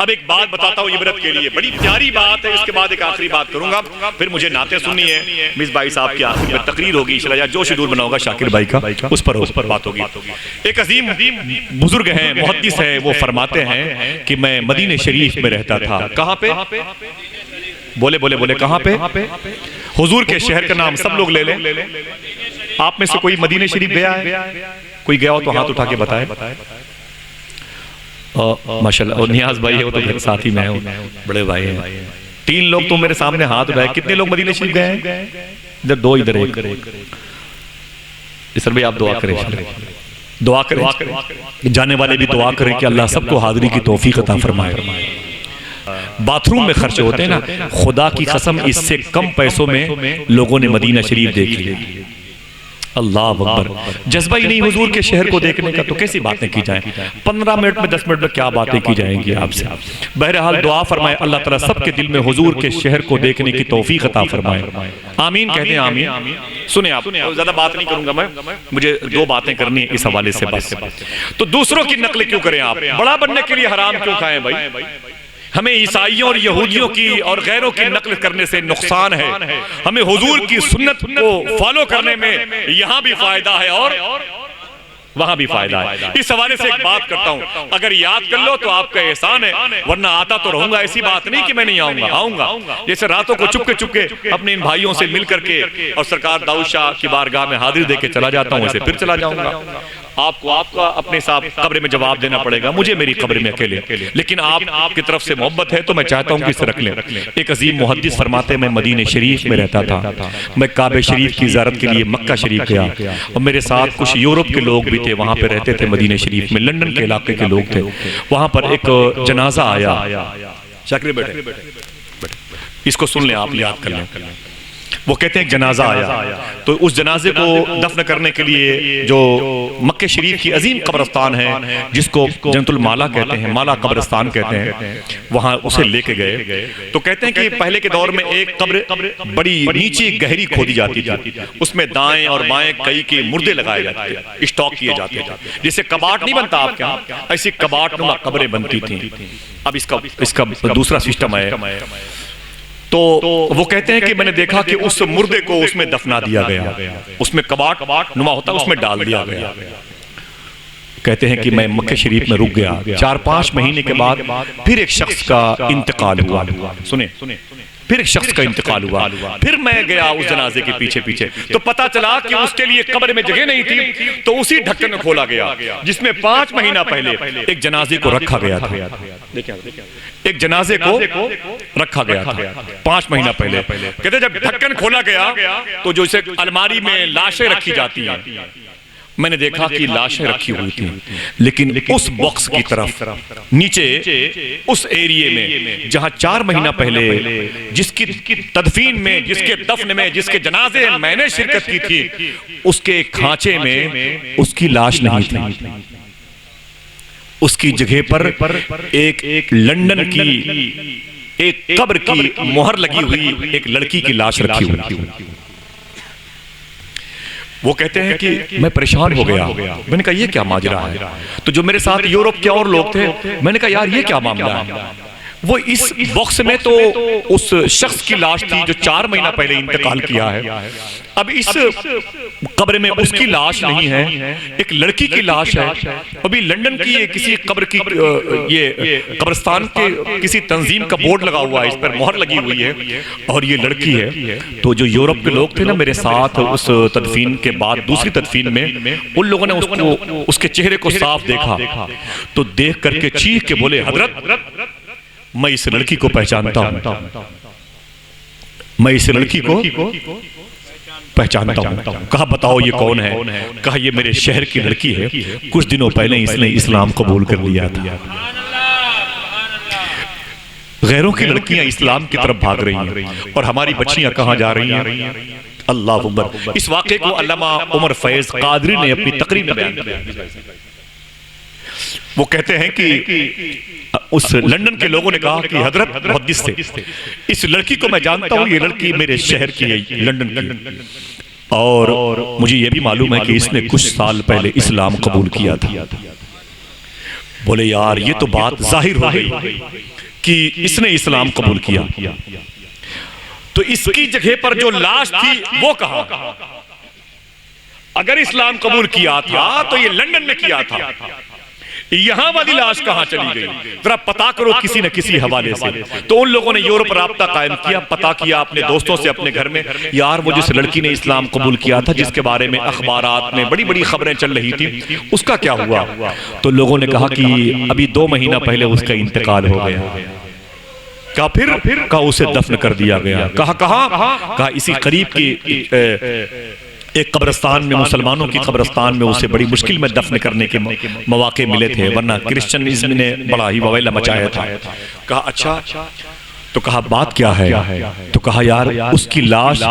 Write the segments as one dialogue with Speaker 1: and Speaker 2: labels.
Speaker 1: अब एक बात बताता हूँ इबरत के लिए, बड़ी प्यारी बात है। इसके बाद एक आखिरी बात करूंगा, फिर मुझे नाते सुननी है। मिस भाई साहब की आखिर में तकरीर होगी, इंशाअल्लाह जो शेड्यूल बनाऊंगा शाकिर भाई का, उस पर बात होगी। एक अजीम बुजुर्ग हैं, मुहद्दिस है, वो फरमाते हैं कि मैं मदीने शरीफ में रहता था। कहाँ पे? बोले बोले बोले कहाँ पे? हुजूर के शहर का नाम सब लोग ले लें। आप में से कोई मदीने शरीफ गया है? कोई गया हो तो हाथ उठा के बताए। माशाल्लाह, और नियाज भाई है, वो तो मेरे साथ ही मैं हूँ, बड़े भाई हैं। 3 लोग तो मेरे सामने हाथ उठाए। कितने लोग मदीने शरीफ गए हैं? इधर 2, इधर 1। सर भाई आप दुआ करें, दुआ करें, जाने वाले भी दुआ करें कि अल्लाह सबको हाजिरी की तौफीक अता फरमाए। बाथरूम में खर्चे होते हैं ना, खुदा की कसम इससे कम पैसों में लोगों ने मदीना शरीफ देख लिया। अल्लाह अकबर, जज्बा ही नहीं हुजूर के शहर को देखने का, तो कैसी बातें की जाएं? 15 मिनट में 10 मिनट में क्या बातें की जाएंगी आपसे। बहरहाल दुआ फरमाए अल्लाह ताला सबके दिल में हुजूर के शहर को देखने की तौफीक अता फरमाए। आमीन कहते हैं, आमीन। सुने आप, ज्यादा बात नहीं करूंगा मैं, मुझे 2 बातें करनी है इस हवाले से बस। तो दूसरों की नकल क्यों करें आप? बड़ा बनने के लिए हराम क्यों खाएं भाई? हमें ईसाइयों और यहूदियों की और गैरों की नकल करने से नुकसान है। हमें हुजूर की सुन्नत को फॉलो करने में यहाँ भी फायदा है और वहां भी फायदा है। इस हवाले से एक बात करता हूँ, अगर याद कर लो तो आपका एहसान है, वरना आता तो रहूंगा। ऐसी बात नहीं कि मैं नहीं आऊंगा, आऊंगा। जैसे रातों को चुपके चुपके अपने इन भाइयों से मिल करके और सरकार दाऊद शाह की बारगाह में हाजिर देके चला जाता हूँ, ऐसे फिर चला जाऊंगा। आपको आपका अपने साथ कब्र में जवाब देना पड़ेगा, मुझे मेरी कब्र में अकेले। लेकिन आपकी तरफ से मोहब्बत है तो मैं चाहता हूं कि इसे रख लें। एक अजीम मुहद्दिस फरमाते, मैं मदीने शरीफ में रहता था, मैं काबे शरीफ की ज़ियारत के लिए मक्का शरीफ गया, और मेरे साथ कुछ यूरोप के लोग भी थे, वहां पे रहते थे मदीने शरीफ में, लंदन के इलाके के लोग थे। वहां पर एक जनाजा आया। शाकिर बैठे, इसको सुन लें आप, याद कर लें। वो कहते हैं जनाजा आया, तो उस जनाजे को दफन करने के लिए जो मक्के शरीफ की अजीम कब्रिस्तान है, जिसको जन्नतुल माला कहते हैं, माला कब्रिस्तान कहते हैं, वहां उसे लेके गए। तो कहते हैं कि पहले के दौर में एक कब्र बड़ी नीचे गहरी खोदी जाती थी, उसमें दाएं और बाएं कई के मुर्दे लगाए जाते थे, स्टॉक किए जाते थे। जैसे कबाट नहीं बनता आपके यहाँ, ऐसी कबाट नुमा कब्रें बनती थी। अब इसका दूसरा सिस्टम है। तो वो कहते हैं कि मैंने देखा कि उस मुर्दे को उसमें दफना दिया गया, उसमें कबाट नुमा होता है उसमें डाल दिया गया। कहते हैं कि मैं मक्के शरीफ में रुक गया। 4-5 महीने के बाद फिर एक शख्स का इंतकाल हुआ। सुने, फिर एक शख्स का इंतकाल हुआ। फिर मैं गया उस जनाजे के पीछे पीछे, तो पता चला कि उसके लिए कब्र में जगह नहीं थी, तो उसी ढक्कन को खोला गया जिसमें 5 महीना पहले एक जनाजे को रखा गया था। एक जनाजे को रखा गया था 5 महीना पहले। कहते जब ढक्कन खोला गया तो जो इसे अलमारी में लाशें रखी जाती हैं, मैंने देखा कि लाशें रखी हुई थी, लेकिन उस बॉक्स की तरफ नीचे उस एरिया में जहां 4 महीना पहले जिसकी तदफीन में, जिसके दफन में, जिसके जनाजे मैंने शिरकत की थी, उसके खांचे में उसकी लाश नहीं थी। उसकी जगह पर एक लंदन की एक कब्र की मोहर लगी हुई एक लड़की की लाश रखी हुई थी। वो कहते हैं कि मैं परेशान हो गया। मैंने कहा ये क्या माजरा है? तो जो मेरे साथ यूरोप के और लोग थे, मैंने कहा यार ये क्या मामला है? वो इस बॉक्स में तो उस शख्स की लाश थी जो 4 महीना पहले इंतकाल किया है। अब इस कब्र में उसकी लाश नहीं है, एक लड़की की लाश है। अभी लंदन की ये किसी कब्र की ये कब्रिस्तान के किसी तंजीम का बोर्ड लगा हुआ है, इस पर मोहर लगी हुई है और ये लड़की है। तो जो यूरोप के लोग थे ना मेरे साथ, उस तदफीन के बाद दूसरी तदफीन में उन लोगों ने उसको, उसके चेहरे को साफ देखा, तो देख करके चीख के बोले, हजरत मैं इस लड़की को पहचानता हूं, मैं इस लड़की को पहचानता हूं। कहा बताओ ये कौन है? कहा ये मेरे शहर की लड़की है, कुछ दिनों पहले इसने इस्लाम कबूल कर लिया था। गैरों की लड़कियां इस्लाम की तरफ भाग रही हैं और हमारी बच्चियां कहां जा रही हैं? अल्लाह अकबर। इस वाक़े को अल्लामा उमर फैज कादरी ने अपनी तकरीर में बयान किया। वो कहते हैं कि उस लंदन के लोगों ने कहा कि हजरत मुहद्दिस थे, इस लड़की को मैं जानता हूं, ये लड़की मेरे शहर की है, लंदन की, और मुझे ये भी मालूम है कि इसने कुछ साल पहले इस्लाम कबूल किया था। बोले यार ये तो बात जाहिर हो गई कि इसने इस्लाम कबूल किया, तो इसकी जगह पर जो लाश थी वो कहां? अगर इस्लाम कबूल किया था तो ये लंदन में किया था, यहां वाली लाश कहां चली गई? जरा पता करो किसी न किसी हवाले से। तो उन लोगों ने यूरोप राब्ता कायम किया, पता किया अपने दोस्तों से अपने घर में, यार वो जिस लड़की ने इस्लाम कबूल किया था, जिसके बारे में अखबारात में बड़ी बड़ी खबरें चल रही थी, उसका क्या हुआ? तो लोगों ने कहा कि अभी 2 महीना पहले उसका इंतकाल हो गया। कहा फिर? कहा उसे दफन कर दिया गया। कहा इसी करीब की एक कब्रिस्तान में, मुसलमानों की कब्रिस्तान में उसे बड़ी मुश्किल में दफन करने के मौके मिले थे, वरना क्रिश्चियनिज्म ने बड़ा ही ववेला मचाया था। कहा अच्छा, तो कहा बात क्या है? तो कहा यार उसकी लाश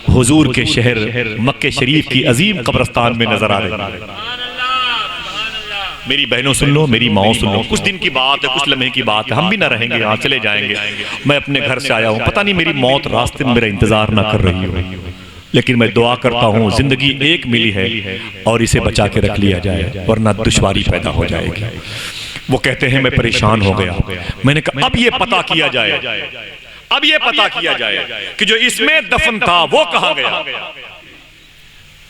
Speaker 1: हुजूर के शहर मक्के शरीफ की अजीम कब्रिस्तान में नजर आ रही है। मेरी बहनों सुन लो, मेरी माओ सुन लो, कुछ दिन की बात है, कुछ लम्हे की बात है, हम भी ना रहेंगे यहाँ, चले जाएंगे। मैं अपने घर से आया हूँ, पता नहीं मेरी मौत रास्ते में मेरा इंतजार ना कर रही हो, लेकिन मैं दुआ करता हूँ जिंदगी एक मिली है और इसे बचा के रख लिया जाए, वरना दुश्वारी पैदा हो जाएगी। वो कहते हैं मैं परेशान हो गया। मैंने कहा अब ये पता किया जाए, अब ये पता किया जाए कि जो इसमें दफन था वो कहाँ गया।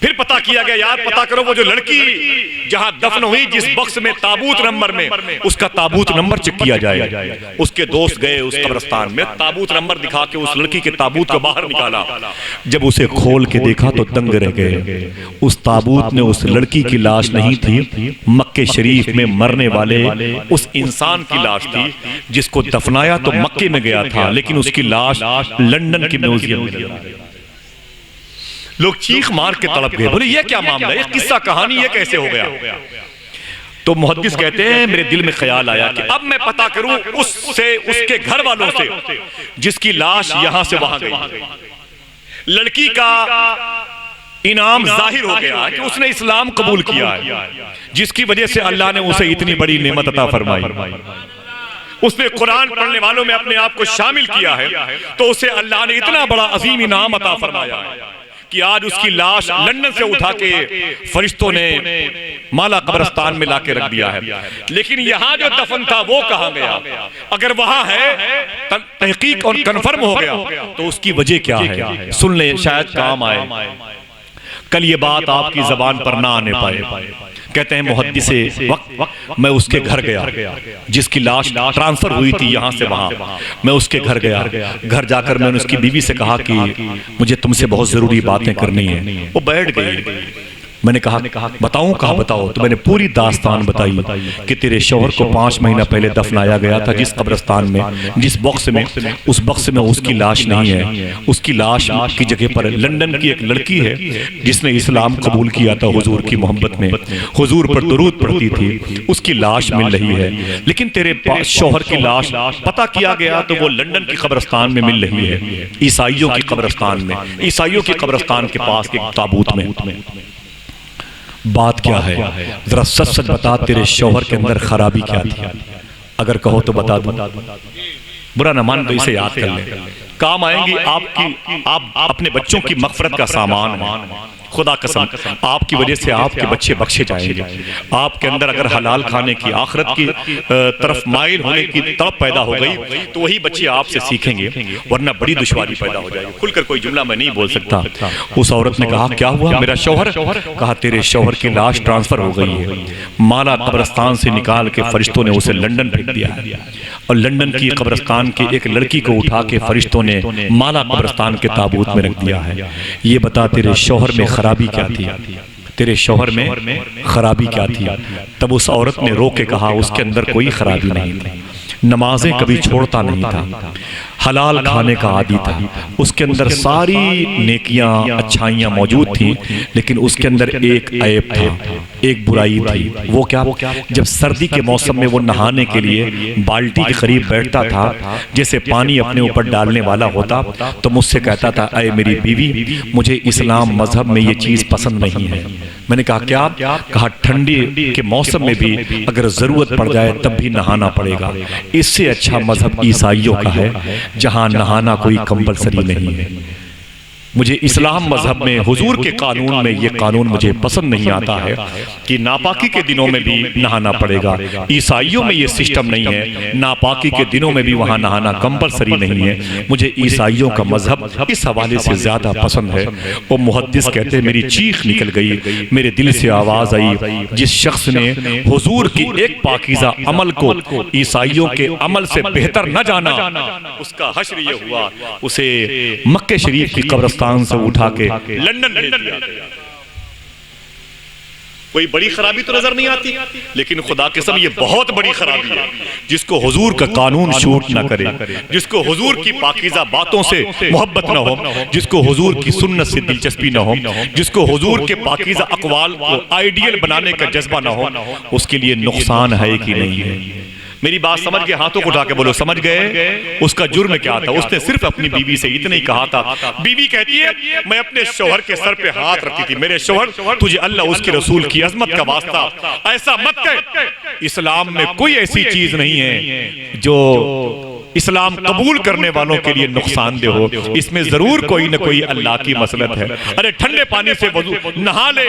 Speaker 1: फिर पता किया गया, यार पता करो वो जो लड़की जहां दफन हुई, जिस बक्स में ताबूत नंबर में, उसका ताबूत नंबर चेक किया जाए। उसके दोस्त गए उस कब्रिस्तान में, ताबूत नंबर दिखा के उस लड़की के ताबूत को बाहर निकाला। जब उसे खोल के देखा तो दंग रह गए। उस ताबूत में उस लड़की की लाश नहीं थी, मक्के शरीफ में मरने वाले उस इंसान की लाश थी जिसको दफनाया तो मक्के में गया था, लेकिन उसकी लाश लंदन के म्यूजियम में। लोग चीख मार के तड़प गए, बोले ये क्या मामला है, ये किस्सा कहानी ये कैसे हो गया? तो मुहद्दिस कहते हैं मेरे दिल में ख्याल आया कि अब मैं पता करूं उससे, उसके घर वालों से, जिसकी लाश यहां से वहां गई। लड़की का इनाम जाहिर हो गया कि उसने इस्लाम कबूल किया है, जिसकी वजह से अल्लाह ने उसे इतनी बड़ी नेमत अता फरमाई। उसने कुरान पढ़ने वालों में अपने आप को शामिल किया है, तो उसे अल्लाह ने इतना बड़ा अजीम इनाम अता फरमाया है कि आज उसकी लाश लंदन से उठा के फरिश्तों ने माला कब्रिस्तान में लाके रख दिया है। लेकिन यहाँ जो दफन था वो कहाँ गया? अगर वहां है तहकीक और कन्फर्म हो गया तो उसकी वजह क्या है, सुन ले, शायद काम आए, कल ये बात आपकी जबान पर ना आने पाए। कहते हैं मुहद्दिसे वक्त मैं उसके घर गया, जिसकी लाश ट्रांसफर हुई थी यहाँ से वहाँ, मैं उसके घर गया। घर जाकर मैंने उसकी बीवी से कहा कि मुझे तुमसे बहुत जरूरी बातें करनी है। वो बैठ गई। मैंने कहा बताऊं? कहा बताओ। तो मैंने पूरी दास्तान बताई कि तेरे शौहर को 5 महीना पहले दफनाया गया था जिस कब्रिस्तान में, जिस बॉक्स में, उस बॉक्स में उसकी लाश नहीं है। उसकी लाश की जगह पर लंदन की एक लड़की है जिसने इस्लाम कबूल किया था हुजूर की मोहब्बत में, हुजूर पर दुरूद पढ़ती थी, उसकी लाश मिल रही है। लेकिन तेरे शौहर की लाश पता किया गया तो वो लंदन की कब्रिस्तान में मिल रही है, ईसाइयों की कब्रिस्तान में, ईसाइयों की कब्रिस्तान के पास एक ताबूत में। बात क्या है, जरा सच सच बता, तेरे शौहर के अंदर खराबी क्या थी? अगर कहो तो बता दो, बुरा न मान तो इसे याद कर ले, काम आएंगी आपकी, आप अपने बच्चों की मगफरत का सामान। खुदा कसम आपकी वजह से आपके बच्चे बख्शे जाएंगे। आपके अंदर अगर हलाल खाने की, आखिरत की तरफ माइल होने की तड़प पैदा हो गई तो वही बच्चे आपसे सीखेंगे, वरना बड़ी दुश्वारी पैदा हो जाएगी। खुलकर कोई जुमला मैं नहीं बोल सकता। उस औरत ने कहा क्या हुआ मेरा शौहर? कहा तेरे शौहर की लाश ट्रांसफर हो गई है, माला कब्रिस्तान से निकाल के फरिश्तों ने उसे लंदन भेज दिया है, और लंदन की कब्रिस्तान की एक लड़की को उठा के फरिश्तों ने माला कब्रिस्तान के ताबूत में रख दिया है। ये बता तेरे शौहर में खराबी क्या थी? तेरे शौहर में खराबी क्या थी? तब उस औरत ने रो के कहा उसके अंदर कोई खराबी नहीं थी, नमाजें कभी छोड़ता नहीं था, हलाल खाने का आदी था, उसके अंदर सारी नेकियां अच्छाइयां मौजूद थी, लेकिन उसके अंदर एक ऐब था, एक बुराई थी। वो क्या? जब सर्दी के मौसम में वो नहाने के लिए बाल्टी के करीब बैठता था, जैसे पानी अपने ऊपर डालने वाला होता, तो मुझसे कहता था अय मेरी बीवी, मुझे इस्लाम मजहब में ये चीज़ पसंद नहीं है। मैंने कहा क्या? कहा ठंडी के मौसम में भी अगर ज़रूरत पड़ जाए तब भी नहाना पड़ेगा। इससे अच्छा मजहब ईसाइयों का है जहां नहाना कोई कंपलसरी नहीं है। मुझे इस्लाम मजहब में हुजूर के कानून में ये कानून मुझे पसंद नहीं आता है कि नापाकी के दिनों में भी नहाना पड़ेगा। ईसाइयों में ये सिस्टम नहीं है, नापाकी के दिनों में भी वहाँ नहाना कंपलसरी नहीं है। मुझे ईसाइयों का मजहब इस हवाले से ज़्यादा पसंद है। वो मुहद्दिस कहते हैं मेरी चीख निकल गई, मेरे दिल से आवाज़ आई, जिस शख्स ने हुजूर की एक पाकीज़ा अमल को ईसाइयों के अमल से बेहतर न जाना, उसका हश्र ये हुआ, उसे मक्के शरीफ की कब्रिस्तान से उठा के लंदन भेज दिया गया। कोई बड़ी खराबी तो नजर नहीं आती, लेकिन खुदा की कसम ये बहुत बड़ी खराबी है। जिसको हुजूर का कानून शूट ना करे, जिसको हुजूर की पाकीज़ा बातों से मोहब्बत ना हो, जिसको हुजूर की सुन्नत से दिलचस्पी ना हो, जिसको हुजूर के पाकीज़ा अक़वाल को आइडियल बनाने का जज्बा ना हो, उसके लिए नुकसान है कि नहीं है? मेरी बात समझ के हाथों को उठा के बोलो समझ गए? उसका जुर्म क्या था? उसने सिर्फ अपनी बीवी से इतना ही कहा था। बीवी कहती है मैं अपने शौहर के सर पे हाथ रखती थी, मेरे शौहर तुझे अल्लाह उसके रसूल की अजमत का वास्ता ऐसा मत कह। इस्लाम में कोई ऐसी चीज नहीं है जो इस्लाम कबूल करने वालों के लिए नुकसानदेह हो। इसमें जरूर कोई न कोई अल्लाह की मसलत है। अरे ठंडे पानी से वजू नहा ले,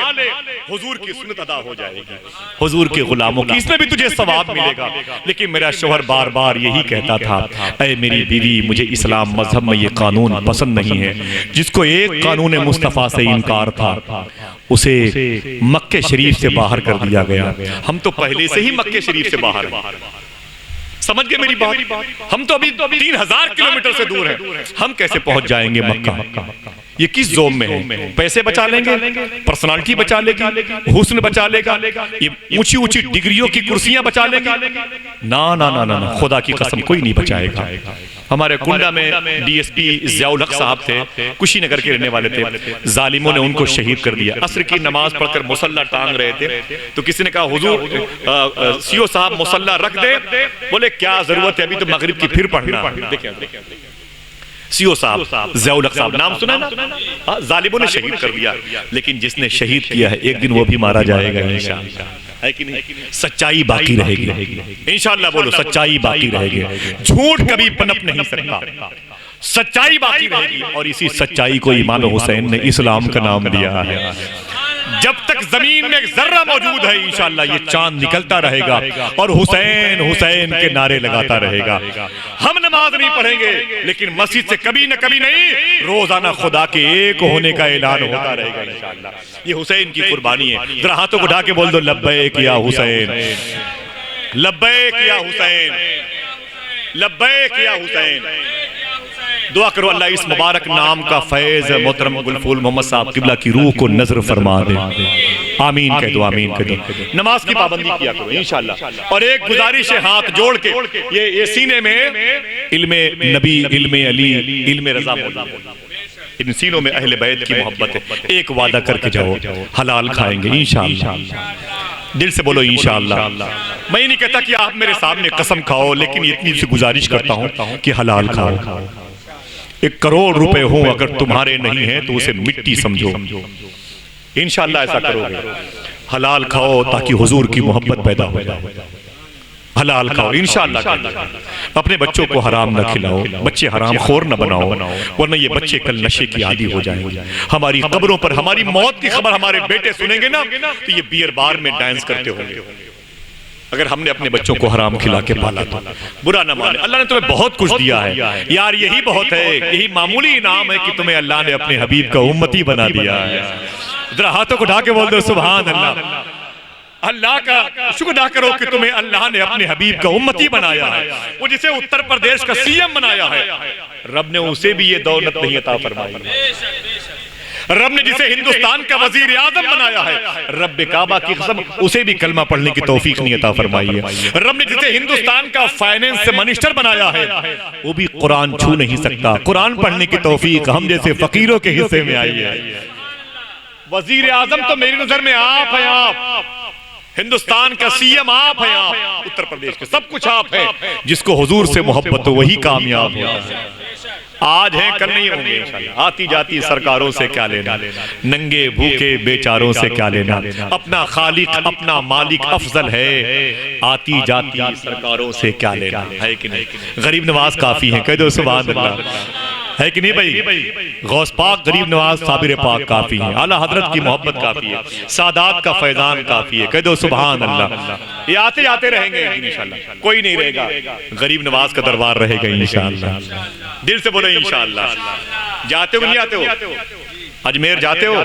Speaker 1: हुजूर की सुन्नत अदा हो जाएगी, हुजूर के गुलामों की, इसमें भी तुझे सवाब मिलेगा। लेकिन मेरा शौहर बार बार यही कहता था, ऐ मेरी बीवी मुझे इस्लाम मजहब में ये कानून पसंद नहीं है। जिसको एक कानून मुस्तफ़ा से इनकार था उसे मक्के शरीफ से बाहर कर दिया गया। हम तो पहले से ही मक्के शरीफ से बाहर हैं। समझ गए मेरी बात? हम तो अभी 3000 किलोमीटर से दूर हैं। हम कैसे पहुंच जाएंगे मक्का? ये किस जोम में है? पैसे बचा लेंगे, पर्सनालिटी बचा लेगी, हुस्न बचा लेगा, ये ऊंची ऊंची डिग्रियों की कुर्सियां बचा लेंगे? ना ना ना ना, खुदा की कसम कोई नहीं बचाएगा। हमारे कुंडा में डीएसपी ज़ियाउल हक साहब थे, कुशीनगर के रहने वाले थे। जालिमों ने उनको शहीद कर दिया। असर की नमाज पढ़कर मुसल्ला टांग रहे थे तो किसी ने कहा हुजूर सीओ साहब मुसल्ला रख दे। बोले क्या जरूरत है, अभी तो मगरिब की फिर पढ़ना। देखिए सीओ साहब ज़ियाउल हक साहब नाम सुना ना? जालिमों ने शहीद कर दिया, लेकिन जिसने शहीद किया है एक दिन वो भी मारा जाएगा इंशाअल्लाह, है कि नहीं? सच्चाई बाकी रहेगी इंशाअल्लाह। बोलो सच्चाई बाकी रहेगी, झूठ कभी पनप नहीं सकता, सच्चाई बाकी रहेगी। और इसी सच्चाई को इमाम हुसैन ने इस्लाम का नाम दिया है। जब तक जमीन में जर्रा मौजूद है इंशाअल्लाह ये चांद निकलता रहेगा और हुसैन हुसैन के नारे लगाता रहेगा। हम नमाज नहीं पढ़ेंगे लेकिन मस्जिद से कभी न कभी नहीं, रोजाना खुदा के एक होने का ऐलान होता रहेगा इंशाअल्लाह। ये हुसैन की कुर्बानी है। जरा हाथों को उठा के बोल दो लब्बैक या हुसैन, लब्बैक या हुसैन, लब्बैक या हुसैन। दुआ करो अल्लाह इस मुबारक नाम का फैज़ मोहतरम गुलफूल मोहम्मद साहब किबला की रूह को नजर फरमा दे। आमीन कह दो, आमीन कह दो। नमाज की पाबंदी किया करो इंशाअल्लाह। और एक गुजारिश है हाथ जोड़ के, ये सीने में इल्मे नबी, इल्मे अली, इल्मे रज़ा मौजूद, इन सीनों में अहले बैत की मोहब्बत है। एक वादा करके जाओ हलाल खाएंगे इंशाअल्लाह। दिल से बोलो इंशाअल्लाह। मैं नहीं कहता कि आप मेरे सामने कसम खाओ, लेकिन इतनी सी गुजारिश करता हूँ कि हलाल खाओ। 1 करोड़ रुपए हो अगर तुम्हारे नहीं है तो उसे मिट्टी समझो। इंशाअल्लाह ऐसा करोगे। हलाल खाओ ताकि हुजूर की मोहब्बत पैदा हो जाए। हलाल खाओ इंशाअल्लाह। अपने बच्चों को हराम न खिलाओ, बच्चे हराम खोर न बनाओ, वरना ये बच्चे कल नशे की आदी हो जाएंगे। हमारी कब्रों पर हमारी मौत की खबर हमारे बेटे सुनेंगे ना तो ये बियर बार में डांस करते होंगे। अगर हमने अपने बच्चों को हराम खिला के पाला तो बुरा ना माने। अल्लाह ने तुम्हें बहुत कुछ दिया है यार, यही बहुत है, यही मामूली इनाम है कि तुम्हें अल्लाह ने अपने हबीब का उम्मती बना दिया है। जरा हाथों को उठा के बोल दो सुभान अल्लाह। अल्लाह का शुक्र अदा करो कि तुम्हें अल्लाह ने अपने हबीब का उम्मती बनाया है। वो जिसे उत्तर प्रदेश का सीएम बनाया है, रब ने उसे भी ये दौलत नहीं अता फरमाई। रब ने जिसे हिंदुस्तान का वजीर आजम बनाया है, रब काबा की कसम उसे भी कलमा पढ़ने की तौफीक नहीं अता फरमाई है। रब ने जिसे हिंदुस्तान का फाइनेंस मिनिस्टर बनाया है, वो भी कुरान छू नहीं सकता। कुरान पढ़ने की तौफीक हम जैसे फकीरों के हिस्से में आई है। वजीर आजम तो मेरी नजर में आप हैं, आप हिंदुस्तान का सीएम आप हैं, आप उत्तर प्रदेश के सब कुछ आप हैं। जिसको हुजूर से मोहब्बत हो वही कामयाब होता है। आज हैं कल नहीं होंगे इंशाअल्लाह। आती जाती सरकारों से क्या लेना, नंगे भूखे बेचारों से क्या लेना, अपना खालिक अपना मालिक अफजल है। आती जाती सरकारों से क्या लेना, है कि नहीं? गरीब नवाज काफी है, कह दो सुभान अल्लाह। है कि नहीं भाई? गौस पाक गरीब नवाज साबिर पाक काफी है, आला हजरत की मोहब्बत काफी है, सादात का फैजान काफी है। कह दो सुभान अल्लाह। ये आते जाते रहेंगे इंशाअल्लाह, कोई नहीं रहेगा, गरीब नवाज का दरबार रहेगा इंशाअल्लाह। दिल से बोलो इंशाअल्लाह। जाते हो नहीं आते हो? अजमेर जाते हो?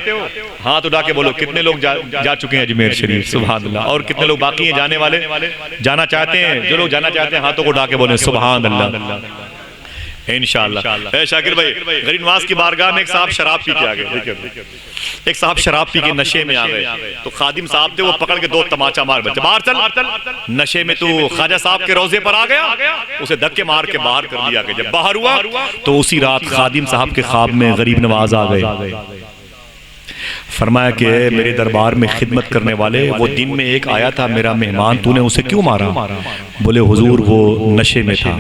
Speaker 1: हाथ उठा के बोलो कितने लोग जा चुके हैं अजमेर शरीफ? सुभान अल्लाह। और कितने लोग बाकी हैं जाने वाले, जाना चाहते हैं? जो लोग जाना चाहते हैं हाथों को उठा के बोले सुभान अल्लाह इंशाअल्लाह। शाकिर भाई, गरीब नवाज की बारगाह में एक साहब शराब पी के आ गए। देखिए एक साहब शराब पी के नशे में आ गए, तो खादिम साहब थे वो पकड़ के 2 तमाचा मार बच्चे बाहर चल। नशे में तू ख्वाजा साहब के रोजे पर आ गया, उसे धक्के मार के बाहर कर दिया गया। जब बाहर हुआ तो उसी रात खादिम साहब के ख्वाब में गरीब नवाज आ गए। फरमाया कि मेरे दरबार में खिदमत करने वाले, वो दिन में एक आया था मेरा मेहमान, तूने उसे क्यों मारा? बोले हुजूर वो नशे में था।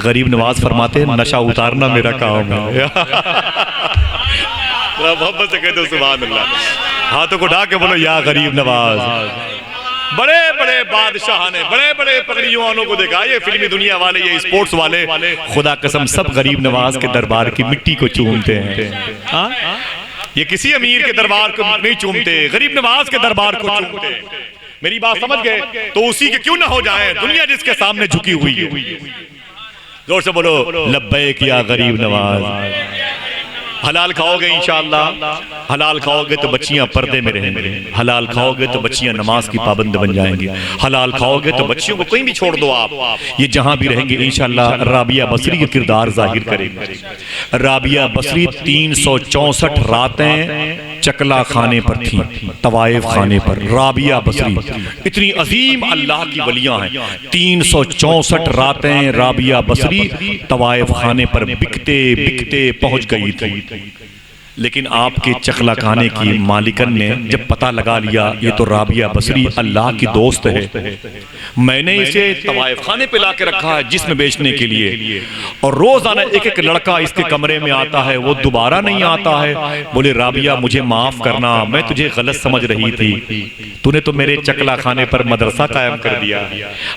Speaker 1: गरीब नवाज फरमाते नशा उतारना मेरा काम है। मोहब्बत से कहते सुभान अल्लाह। हाथों को ढा के बोलो या गरीब नवाज। बड़े बड़े बादशाह ने, बड़े बड़े पगड़ियों वालों को देखा, ये फिल्मी दुनिया वाले, ये स्पोर्ट्स वाले, खुदा कसम सब गरीब नवाज के दरबार की मिट्टी को चूमते हैं। ये किसी अमीर के दरबार को नहीं चूमते, गरीब नवाज के दरबार को चूमते। मेरी बात समझ गए? तो उसी के क्यों ना हो जाए, दुनिया जिसके सामने झुकी हुई है। जोर से बोलो लब्बैक या गरीब नवाज। हलाल खाओगे इंशाअल्लाह, हलाल खाओगे तो बच्चियां पर्दे में रहेंगी, हलाल खाओगे तो बच्चियां नमाज की पाबंद बन जाएंगी, हलाल खाओगे तो बच्चियों को कहीं भी छोड़ दो आप, ये जहां भी रहेंगे इंशाअल्लाह राबिया बसरी का किरदार जाहिर करेंगे। राबिया बसरी 364 रातें चकला खाने पर थी, तवाइफ खाने पर। राबिया बसरी इतनी अजीम अल्लाह की वलियां हैं, 364 रातें राबिया बसरी तवाइफ खाने पर बिकते बिकते पहुंच गई थी। लेकिन आपके चकला खाने की मालिकन ने जब पता लगा लिया ये तो राबिया बसरी अल्लाह की दोस्त है, मैंने इसे तवाइफ खाने पे लाके रखा है जिस्म बेचने के लिए, और रोजाना एक एक लड़का इसके कमरे में आता है, वो दोबारा नहीं आता है। बोले राबिया मुझे माफ करना, मैं तुझे गलत समझ रही थी, तूने तो मेरे चकला खाने पर मदरसा कायम कर दिया।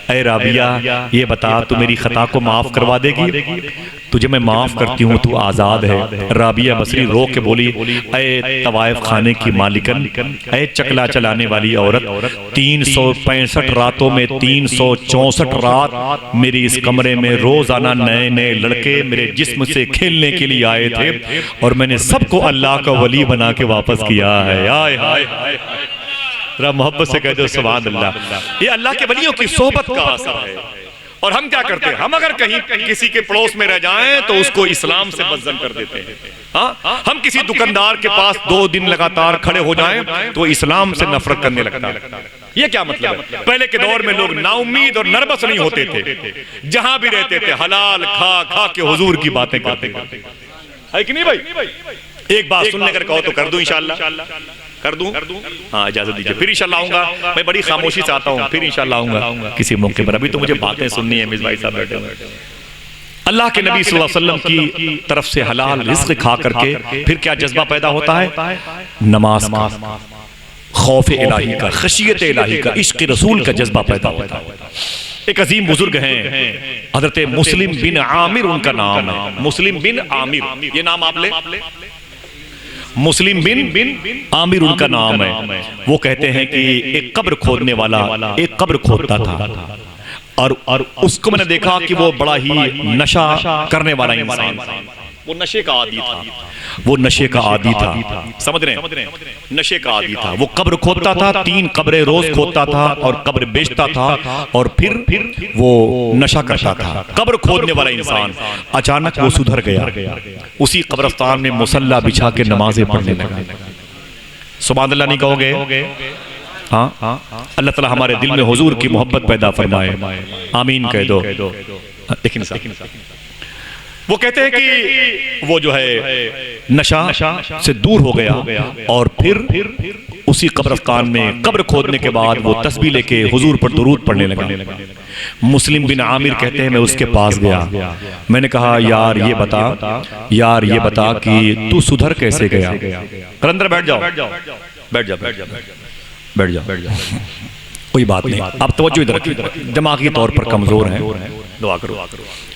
Speaker 1: ऐ राबिया ये बता तू मेरी खता को माफ करवा देगी? तुझे मैं माफ करती हूँ, तू आजाद है। राबिया बसरी रो के बोली ऐ तवाइफ खाने की मालिकन, ऐ चकला चलाने वाली औरत, 365 रातों में 364 रात मेरी इस कमरे में रोजाना नए नए लड़के मेरे जिस्म से खेलने के लिए आए थे, और मैंने सबको अल्लाह का वली बना के वापस किया है। हाय हाय हाय, मोहब्बत से कह दो सुभान अल्लाह। ये अल्लाह के वलियों की सोहबत का असर है। और हम क्या करते हैं, हम अगर कहीं किसी के पड़ोस में रह जाएं तो उसको इस्लाम से बदजन कर देते हैं। हाँ, हम किसी दुकानदार के पास 2 दिन लगातार खड़े हो जाएं तो इस्लाम से नफरत करने लगता है। ये क्या मतलब है? पहले के दौर में लोग नाउम्मीद और नर्वस नहीं होते थे, जहां भी रहते थे हलाल खा खा के हुजूर की बातें करते है कि नहीं भाई? एक बात सुनने कर कहो तो कर दूं इंशाअल्लाह, कर दूं? हाँ इजाजत दीजिए, फिर इंशाअल्लाह आऊंगा। मैं बड़ी खामोशी से आता हूँ, फिर इंशाअल्लाह आऊंगा किसी मौके पर। अभी तो मुझे बातें सुननी है। मिस भाई साहब बैठे हुए, अल्लाह के नबी सल्लल्लाहु अलैहि वसल्लम की तरफ से हलाल रिज़्क़ खा करके फिर क्या जज्बा पैदा होता है? नमाज का, खौफ इलाही का, खशियत इलाही का, इश्क रसूल का जज्बा पैदा होता है। एक अजीम बुजुर्ग हैं हजरत मुस्लिम बिन आमिर उनका नाम है। मुस्लिम बिन आमिर, ये नाम आप ले, मुस्लिम बिन आमिर उनका नाम है। वो कहते हैं कि एक कब्र खोदने वाला एक कब्र खोदता था, और उसको मैंने देखा कि वो बड़ा ही नशा करने वाला इंसान था। वो नशे का आदी था, वो नशे का आदी था, समझ रहे हैं? नशे का आदी था। वो कब्र खोदता था, 3 कब्रें रोज खोदता था और कब्र बेचता था, और फिर वो नशा करता था। कब्र खोदने वाला इंसान अचानक वो सुधर गया, उसी कब्रस्तान में मुसल्ला बिछा के नमाजें पढ़ने लगा। सुभान अल्लाह नहीं कहोगे? हाँ, अल्लाह ताला हमारे दिल में हुजूर की मोहब्बत पैदा फरमाए, आमीन कह दो। लेकिन वो कहते हैं कि वो जो है नशा से दूर हो गया, और फिर उसी कब्रिस्तान में कब्र खोदने के बाद वो तस्बीह लेके हुजूर पर दुरूद पढ़ने लगा। मुस्लिम बिन आमिर कहते हैं मैं उसके पास गया, मैंने कहा यार ये बता कि तू सुधर कैसे गया? कलंदर बैठ जाओ, बैठ जाओ, बैठ जाओ, कोई बात नहीं, आप तवज्जो इधर रखिए, दिमागी तौर पर कमजोर है, दुआ करो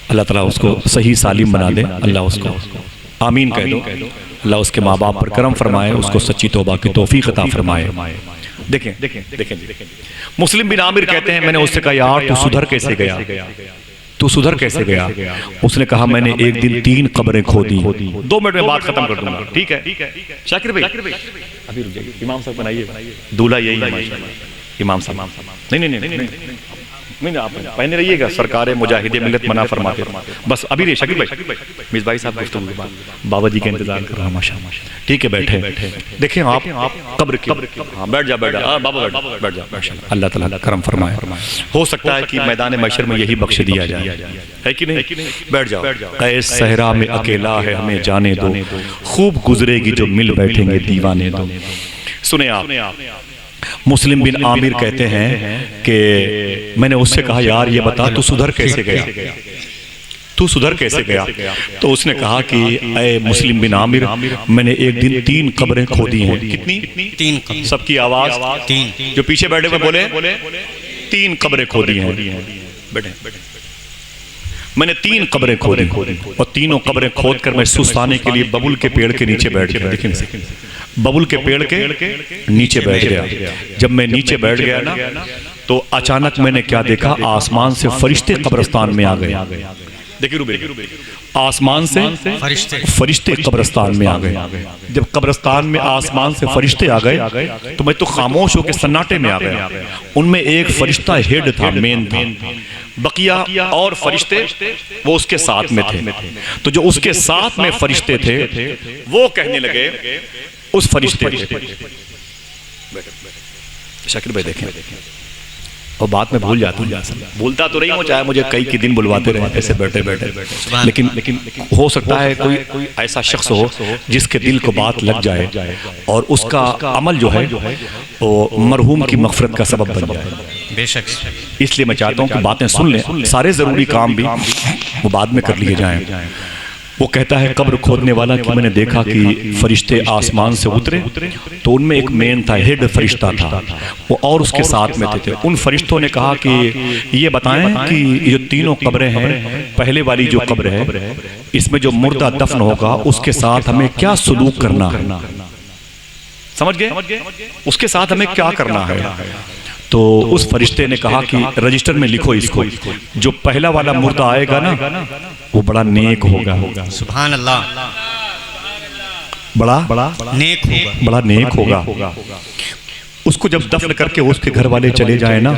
Speaker 1: अल्लाह ताला उसको सही सालिम बना दे, अल्लाह उसको आमीन कह दो। अल्लाह उसके माँ बाप पर करम फरमाए, उसको सच्ची तौबा की तौफीक अता फरमाए। देखें देखें मुस्लिम बिन आमिर कहते हैं, मैंने उससे कहा यार तू सुधर कैसे गया, तू सुधर कैसे गया? उसने कहा मैंने एक दिन 3 कब्रें खोदी। 2 मिनट में बात खत्म कर दूंगा, ठीक है शाकिर भाई? अभी रुक जाइए, इमाम साहब बनाइए, दूल्हा यही है माशाल्लाह। इमाम साहब नहीं आप पहने रहिएगा, सरकार मुजाहिदे मिल्लत मना फरमाते। बस अभी रे शाकिर भाई, मिस भाई साहब गुफ्तगू बाबा जी का इंतजार कर रहा है माशाल्लाह। ठीक है बैठे देखें आप कब्र की। हाँ बैठ जा बाबा बैठ जा माशाल्लाह। अल्लाह ताला करम फरमाए। हो सकता है कि मैदान महशर में यही बख्श दिया जाए, है कि नहीं? बैठ जाओ। कैस सहरा में अकेला है हमें जाने दो, खूब गुजरेगी जो मिल बैठेंगे दीवाने दो। सुने आप, मुस्लिम बिन आमिर कहते हैं कि मैंने उससे कहा यार ये बता तू सुधर कैसे गया, तू सुधर कैसे गया? तो उसने कहा कि ऐ मुस्लिम बिन आमिर, मैंने एक दिन 3 कब्रें खोदी हैं। कितनी? 3। सबकी आवाज 3। जो पीछे बैठे हुए बोले 3 कब्रें खोदी हैं। बैठे मैंने 3 कब्रें खोदी और तीनों कब्रें खोद कर मैं सुस्ताने के लिए बबुल के पेड़ के नीचे बैठ गया। देखें बबुल के पेड़ के नीचे बैठ गया। जब मैं नीचे बैठ गया ना तो अचानक मैंने क्या देखा, आसमान से फरिश्ते कब्रिस्तान में आ गए। देखिए आसमान से फरिश्ते कब्रिस्तान में आ गए। जब कब्रिस्तान में आसमान से फरिश्ते आ गए तो मैं तो खामोश होकर सन्नाटे में आ गया। उनमें एक फरिश्ता हेड था, मेन था, बकिया और फरिश्ते वो उसके साथ में थे। तो जो उसके साथ में फरिश्ते थे वो कहने लगे उस फरिश्ते शाकिर भाई देखें, और बात में भूल जाता हूँ, भूलता तो रही हूँ चाहे मुझे कई दिन बुलवाते रहे ऐसे बैठे बैठे, लेकिन हो सकता है कोई ऐसा शख्स हो जिसके दिल को बात लग जाए और उसका अमल जो है वो मरहूम की मग़फ़िरत का सबब बन जाए। बेशक, इसलिए मैं चाहता हूँ कि बातें सुन लें, सारे ज़रूरी काम भी वो बाद में कर लिए जाएं। वो कहता है कब्र खोदने वाला कि मैंने देखा कि फरिश्ते आसमान से उतरे तो उनमें एक मेन था, हेड फरिश्ता था वो, और उसके साथ में थे। उन फरिश्तों ने कहा कि ये बताएं कि ये जो 3 कब्रें हैं, पहले वाली जो कब्र है इसमें जो मुर्दा दफन होगा उसके साथ हमें क्या सलूक करना है? समझ गए? उसके साथ हमें क्या करना है? तो उस फरिश्ते ने कहा कि रजिस्टर में लिखो इसको, जो पहला वाला मुर्दा आएगा ना वो बड़ा नेक होगा। सुभान अल्लाह, बड़ा नेक होगा। उसको जब दफन करके उसके घर वाले चले जाए ना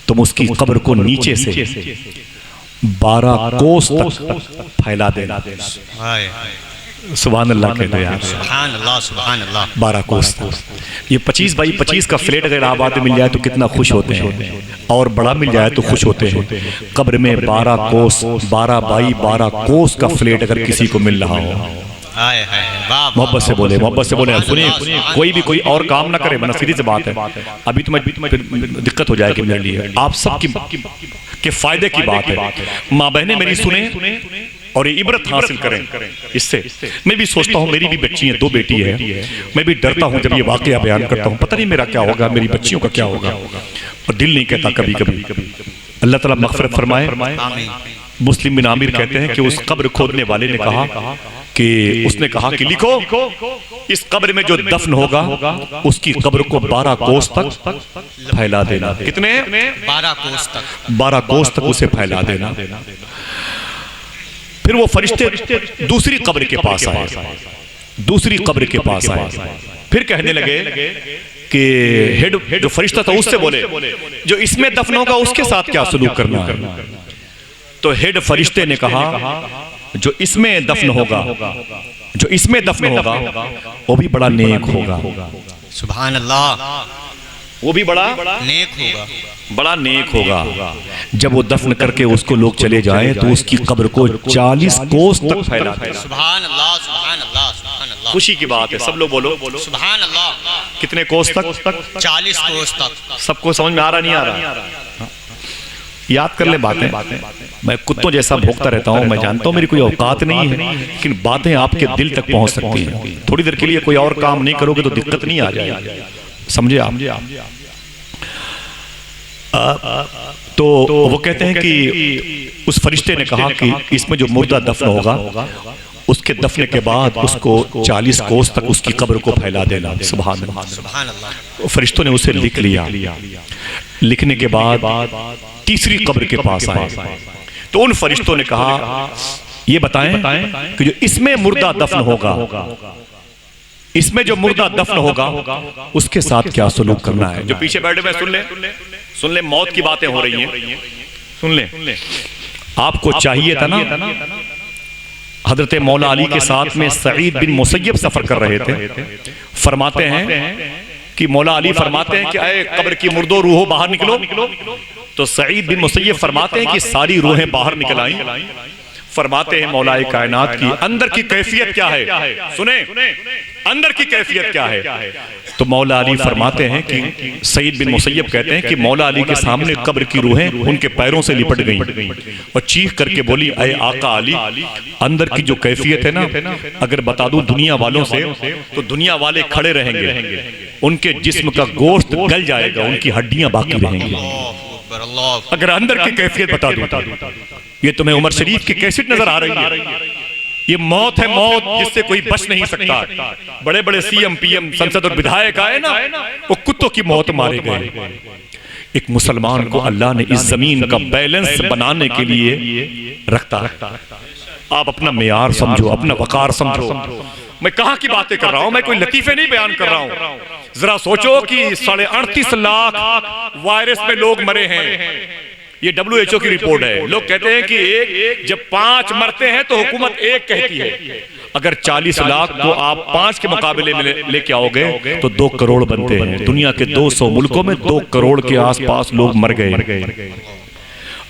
Speaker 1: तुम उसकी कब्र को नीचे से 12 कोस तक फैला देना। सुभान अल्लाह कहते यार, सुभान अल्लाह। 12 कोस था। ये 25 बाई 25 का फ्लैट अगर आबाद मिल जाए तो कितना खुश होते हैं, और बड़ा मिल जाए तो खुश होते हैं। कब्र में 12 कोस 12 बाई 12 कोस का फ्लैट अगर किसी को मिल रहा हो, मोहब्बत से बोले सुनिए, कोई और काम ना करे, वरना सीधी सी बात है। अभी तो दिक्कत हो जाएगी मेरे लिए, आप सब के फायदे की बात है। माँ बहनें मेरी सुने और ये इबरत हासिल करें इससे। मैं भी सोचता हूँ, मेरी भी बच्ची है, 2 बेटी है, मैं भी डरता हूँ जब ये वाकया बयान करता हूँ, पता नहीं मेरा क्या होगा, मेरी बच्चियों का क्या होगा, और दिल नहीं कहता कभी कभी। अल्लाह ताला मग़फ़िरत फरमाए। मुस्लिम बिन आमिर कहते हैं कि उस कब्र खोदने वाले ने कहा कि उसने कहा कि लिखो इस कब्र में जो दफन होगा उसकी कब्र को 12 कोस तक फैला देना। कितने? 12 कोस तक उसे फैला देना। फिर वो फरिश्ते दूसरी कब्र के पास आए, फिर कहने लगे कि हेड जो फरिश्ता था उससे बोले जो इसमें दफन होगा उसके साथ क्या सलूक करना है? तो हेड फरिश्ते ने कहा जो इसमें दफन होगा वो भी बड़ा नेक होगा। सुभान अल्लाह, वो भी बड़ा नेक होगा। जब वो दफन करके उसको लोग चले जाएं तो उसकी कब्र को 40 कोस तक फैला दें। सुभान अल्लाह, सुभान अल्लाह, सुभान अल्लाह। खुशी की बात है, सब लोग बोलो सुभान अल्लाह। कितने कोस तक? 40 कोस तक। सबको समझ में आ रहा नहीं आ रहा? याद कर ले बातें। मैं कुत्तों जैसा भोंकता रहता हूँ, मैं जानता हूँ मेरी कोई औकात नहीं है, लेकिन बातें आपके दिल तक पहुंच सकती हैं। थोड़ी देर के लिए कोई और काम नहीं करोगे तो दिक्कत नहीं आ जाएगी, समझे आप? तो वो कहते हैं कि उस फरिश्ते ने कहा कि इसमें जो मुर्दा दफन होगा उसके दफने के बाद उसको 40 कोस तक उसकी कब्र को फैला देना। सुभान अल्लाह। फरिश्तों ने उसे लिख लिया। लिखने के बाद तीसरी कब्र के पास आए तो उन फरिश्तों ने कहा, ये बताएं कि जो इसमें मुर्दा दफन होगा, इसमें जो मुर्दा दफन होगा उसके साथ क्या सलूक करना है। जो पीछे बैठे हुए सुन ले, मौत की बातें हो रही हैं, सुन ले। आपको चाहिए था ना, हजरत मौला अली के साथ में सईद बिन मुसय्यब सफर कर रहे थे। फरमाते हैं कि मौला अली फरमाते हैं कि आए कब्र की मुर्दो रूहो बाहर निकलो, तो सईद बिन मुसय्यब फरमाते हैं कि सारी रूहें बाहर निकल आई। फरमाते हैं मौलाए कायनात की अंदर की कैफियत क्या है, सुने अंदर की कैफियत क्या है। तो मौला अली फरमाते हैं कि सईद बिन मुसय्यब कहते हैं कि मौला अली के सामने कब्र की रूहें उनके पैरों से लिपट गईं और चीख करके बोली, अय आका अली, अंदर की जो कैफियत है ना, अगर बता दूं दुनिया वालों से तो दुनिया वाले खड़े रहेंगे, उनके जिस्म का गोश्त गल जाएगा, उनकी हड्डियां बाकी रहेंगी। अगर अंदर की कैफियत बता दूं, ये तुम्हें उमर शरीफ की कैसेट नजर आ रही है, ये मौत है, मौत जिससे कोई बच नहीं सकता। बड़े बड़े सीएम पीएम संसद और विधायक आए ना, वो कुत्तों की मौत मारे गए। एक मुसलमान को अल्लाह ने इस जमीन का बैलेंस बनाने के लिए रखता है। आप अपना मेयार समझो, अपना वकार समझो। मैं कहां की बातें कर रहा हूं, मैं कोई लतीफे नहीं बयान कर रहा हूं। जरा सोचो कि 38.5 लाख वायरस में लोग मरे हैं, ये WHO की रिपोर्ट है। लोग कहते हैं कि जब 5 मरते हैं तो हुकूमत 1 कहती है। अगर 40 लाख को आप 5 के मुकाबले में लेके आओगे तो 2 करोड़ बनते हैं। दुनिया के 200 मुल्कों में 2 करोड़ के आसपास लोग मर गए।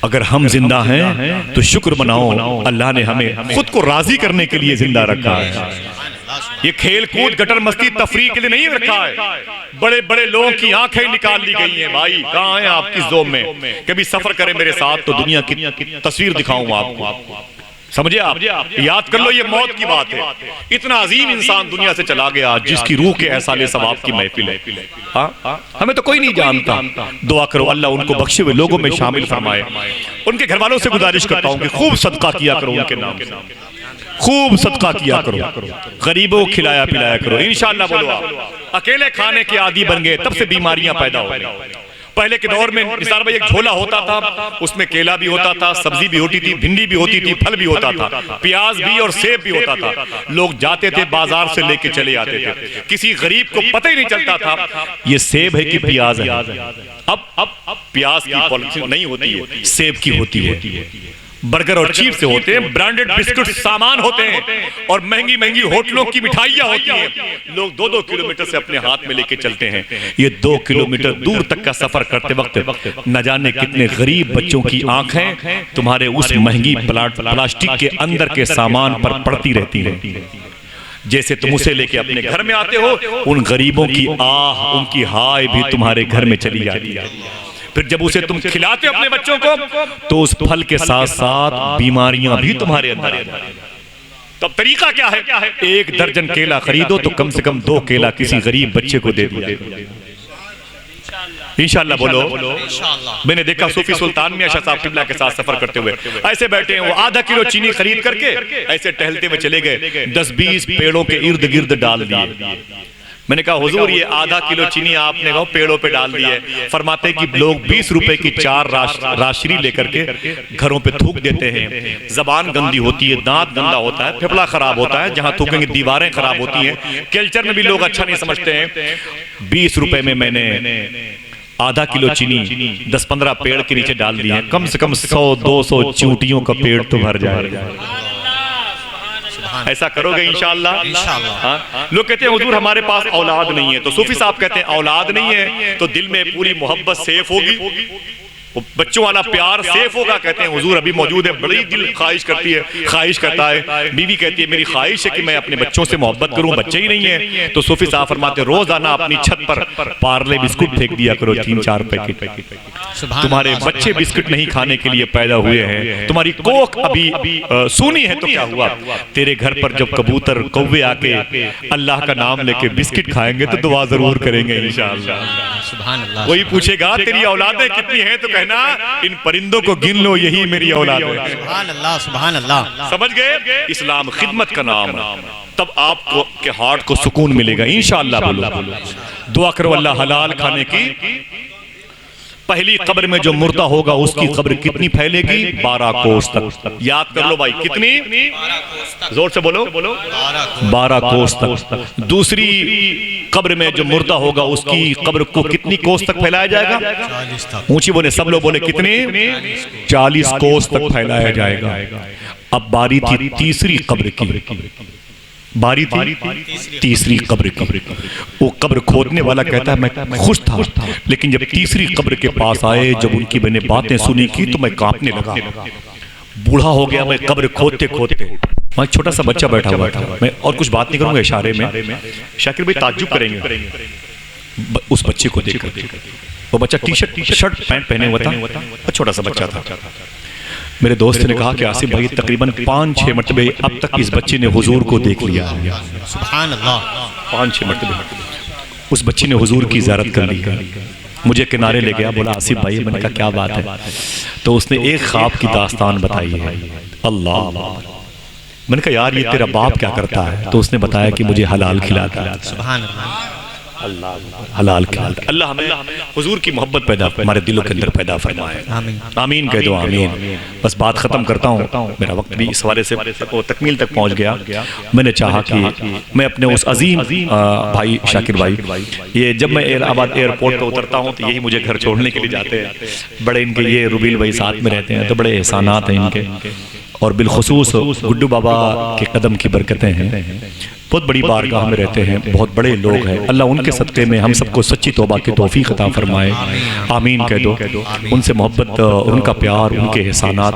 Speaker 1: अगर हम जिंदा हैं तो शुक्र मनाओ, अल्लाह ने हमें खुद को राजी करने के लिए जिंदा रखा है। ये खेल कूद गटर मस्ती तफरीह के लिए नहीं रखा है। बड़े बड़े लोगों की आंखें निकाल ली गई हैं। भाई कहां हैं आप, किस जोम में? कभी सफर करें मेरे साथ तो दुनिया की तस्वीर दिखाऊं आपको, समझे आप? याद कर लो, ये मौत की बात है। इतना अजीम इंसान दुनिया से चला गया जिसकी रूह के एहसाले सवाब की महफिल है। हमें तो कोई नहीं जानता। दुआ करो अल्लाह उनको बख्शे हुए लोगों में शामिल फरमाए। उनके घर वालों से गुजारिश करता हूं कि खूब सदका किया करो, उनके नाम से खूब सदका किया करो, गरीबों को खिलाया पिलाया करो। इंशाअल्लाह बोलो आप अकेले खाने के आदी बन गए तब से बीमारियां पैदा हो गई। पहले के दौर में निसार भाई एक झोला होता था, उसमें केला भी होता था, सब्जी भी होती थी, भिंडी भी होती थी, फल भी होता था, प्याज भी और सेब भी होता था। लोग जाते थे बाजार से लेके चले आते थे। किसी गरीब को पता ही नहीं चलता था ये सेब है कि प्याज है। अब प्याज की पॉलिसी नहीं होती है, सेब की होती है। बर्गर और चीज से होते हैं, ब्रांडेड बिस्कुट सामान होते हैं और महंगी महंगी होटलों की मिठाइयां होती हैं। लोग 2-2 किलोमीटर से अपने हाथ में लेके चलते हैं। ये 2 किलोमीटर दूर तक का सफर करते वक्त न जाने कितने गरीब बच्चों की आंखें तुम्हारे उस महंगी प्लास्टिक के अंदर के सामान पर पड़ती रहती हैं। जैसे तुम उसे लेके अपने घर में आते हो, उन गरीबों की आह, उनकी हाय भी तुम्हारे घर में चली जाती है। फिर जब उसे तुम खिलाते हो अपने बच्चों को तो उस फल के साथ साथ बीमारियां भी तुम्हारे अंदर। तब तरीका क्या है? 1 दर्जन केला खरीदो तो कम से कम 2 केला किसी गरीब बच्चे को दे दिया। इंशाअल्लाह बोलो। मैंने देखा सूफी सुल्तान मियां शाह साहब किबला के साथ सफर करते हुए ऐसे बैठे हैं, वो आधा किलो चीनी खरीद करके ऐसे टहलते हुए चले गए, 10-20 पेड़ों के इर्द गिर्द डाल दिए। मैंने कहा हुजूर ये आधा किलो चीनी आपने कहा पेड़ों पे डाल दी है। फरमाते कि लोग 20 रुपए की 4 राशि लेकर के घरों पे थूक देते हैं। जबान गंदी होती है, दांत गंदा होता है, फेफड़ा खराब होता है, जहां थूकेंगे दीवारें खराब होती हैं। कल्चर में भी लोग अच्छा नहीं समझते हैं। 20 रुपए में मैंने आधा किलो चीनी 10-15 पेड़ के नीचे डाल दी है। कम से कम 100-200 चूंटियों का पेड़ तो भर जाएगा। ऐसा करोगे इंशाअल्लाह? इंशाअल्लाह। लोग कहते हैं हुजूर हमारे पास औलाद नहीं है, तो सूफी साहब कहते हैं औलाद नहीं है तो दिल में पूरी मोहब्बत सेफ होगी, बच्चों वाला प्यार सेफ होगा। कहते हैं हुजूर अभी मौजूद है, बड़ी दिल ख्वाहिश करती है, ख्वाहिश करता है। बीवी कहती है मेरी ख्वाहिश है कि मैं अपने बच्चों से मोहब्बत करूं, बच्चे ही नहीं है। तो सूफी साहब फरमाते रोजाना अपनी छत पर पार्ले बिस्कुट फेंक दिया करो, 3-4 पैकेट। तुम्हारे बच्चे बिस्कुट नहीं खाने के लिए पैदा हुए हैं, तुम्हारी कोख अभी सूनी है तो क्या हुआ? तेरे घर पर जब कबूतर कौवे आके अल्लाह का नाम लेके बिस्किट खाएंगे तो दुआ जरूर करेंगे इंशाअल्लाह।
Speaker 2: सुभान अल्लाह।
Speaker 1: कोई पूछेगा तेरी औलादें कितनी हैं तो कहना इन परिंदों को गिन लो, यही मेरी औलाद है।
Speaker 2: सुभान अल्लाह सुभान अल्लाह।
Speaker 1: समझ गए? इस्लाम खिदमत का नाम है, तब आपको के हार्ट को सुकून मिलेगा इंशाअल्लाह। बोलो दुआ करो अल्लाह हलाल खाने की। पहली कब्र में जो मुर्दा होगा उसकी कब्र कितनी फैलेगी? 12 कोस तक। याद कर लो भाई, कितनी? जोर से बोलो 12 कोस तक। दूसरी कब्र में जो मुर्दा होगा उसकी कब्र को कितनी कोस तक फैलाया जाएगा?
Speaker 2: 40 तक।
Speaker 1: ऊंची बोले, सब लोग बोले कितनी? 40 कोस तक फैलाया जाएगा। अब बारी थी तीसरी कब्र की, बारी थी तीसरी कब्र की। वो कब्र खोदने वाला कहता है मैं खुश था, लेकिन जब तीसरी कब्र के पास आए, जब उनकी मैंने बातें सुनी की तो मैं कांपने लगा। बूढ़ा हो गया मैं कब्र खोदते खोदते। वहाँ एक छोटा सा बच्चा बैठा हुआ था, मैं और कुछ बात नहीं करूंगा इशारे में। शाकिर भाई ताज्जुब करेंगे उस बच्चे को देखकर। वो बच्चा टी शर्ट पैंट पहने हुआ था और छोटा सा बच्चा था। मेरे दोस्त ने कहा कि आसिफ भाई तकरीबन 5-6 मरतबे अब तक इस बच्चे ने हुजूर को देख लिया।
Speaker 2: सुभान अल्लाह।
Speaker 1: 5-6 मरतबे उस बच्चे ने हुजूर की ज़ियारत कर ली। मुझे किनारे ले गया, बोला आसिफ भाई, मैंने कहा क्या बात है? तो उसने एक ख्वाब की दास्तान बताई है। अल्लाह, मैंने कहा यार ये तेरा बाप क्या करता है? तो उसने बताया कि मुझे हलाल खिलाता है।
Speaker 2: सुभान अल्लाह।
Speaker 1: हलाल खिलाता। अल्लाह हमें हुजूर की मोहब्बत पैदा हमारे दिलों के अंदर पैदा फरमाए। आमीन कह दो, आमीन। बस बात खत्म करता हूँ, मेरा वक्त भी इस हवाले से तकमील तक पहुँच गया। मैंने चाहा कि मैं अपने उस अजीम भाई शाकिर भाई, ये जब मैं इलाहाबाद एयरपोर्ट पर उतरता हूँ तो यही मुझे घर छोड़ने के लिए जाते हैं। बड़े इनके ये रुबील भाई साथ में रहते हैं तो बड़े एहसानात हैं इनके, और बिलखुसूस गुड्डू बाबा के कदम की बरकतें हैं। बहुत बड़ी बारगाह में रहते हैं, बहुत बड़े लोग हैं। अल्लाह उनके सदक़े में हम सबको सच्ची तौबा की तौफीक अता फरमाए। आमीन कह दो। उनसे मोहब्बत, उनका प्यार, उनके एहसानात,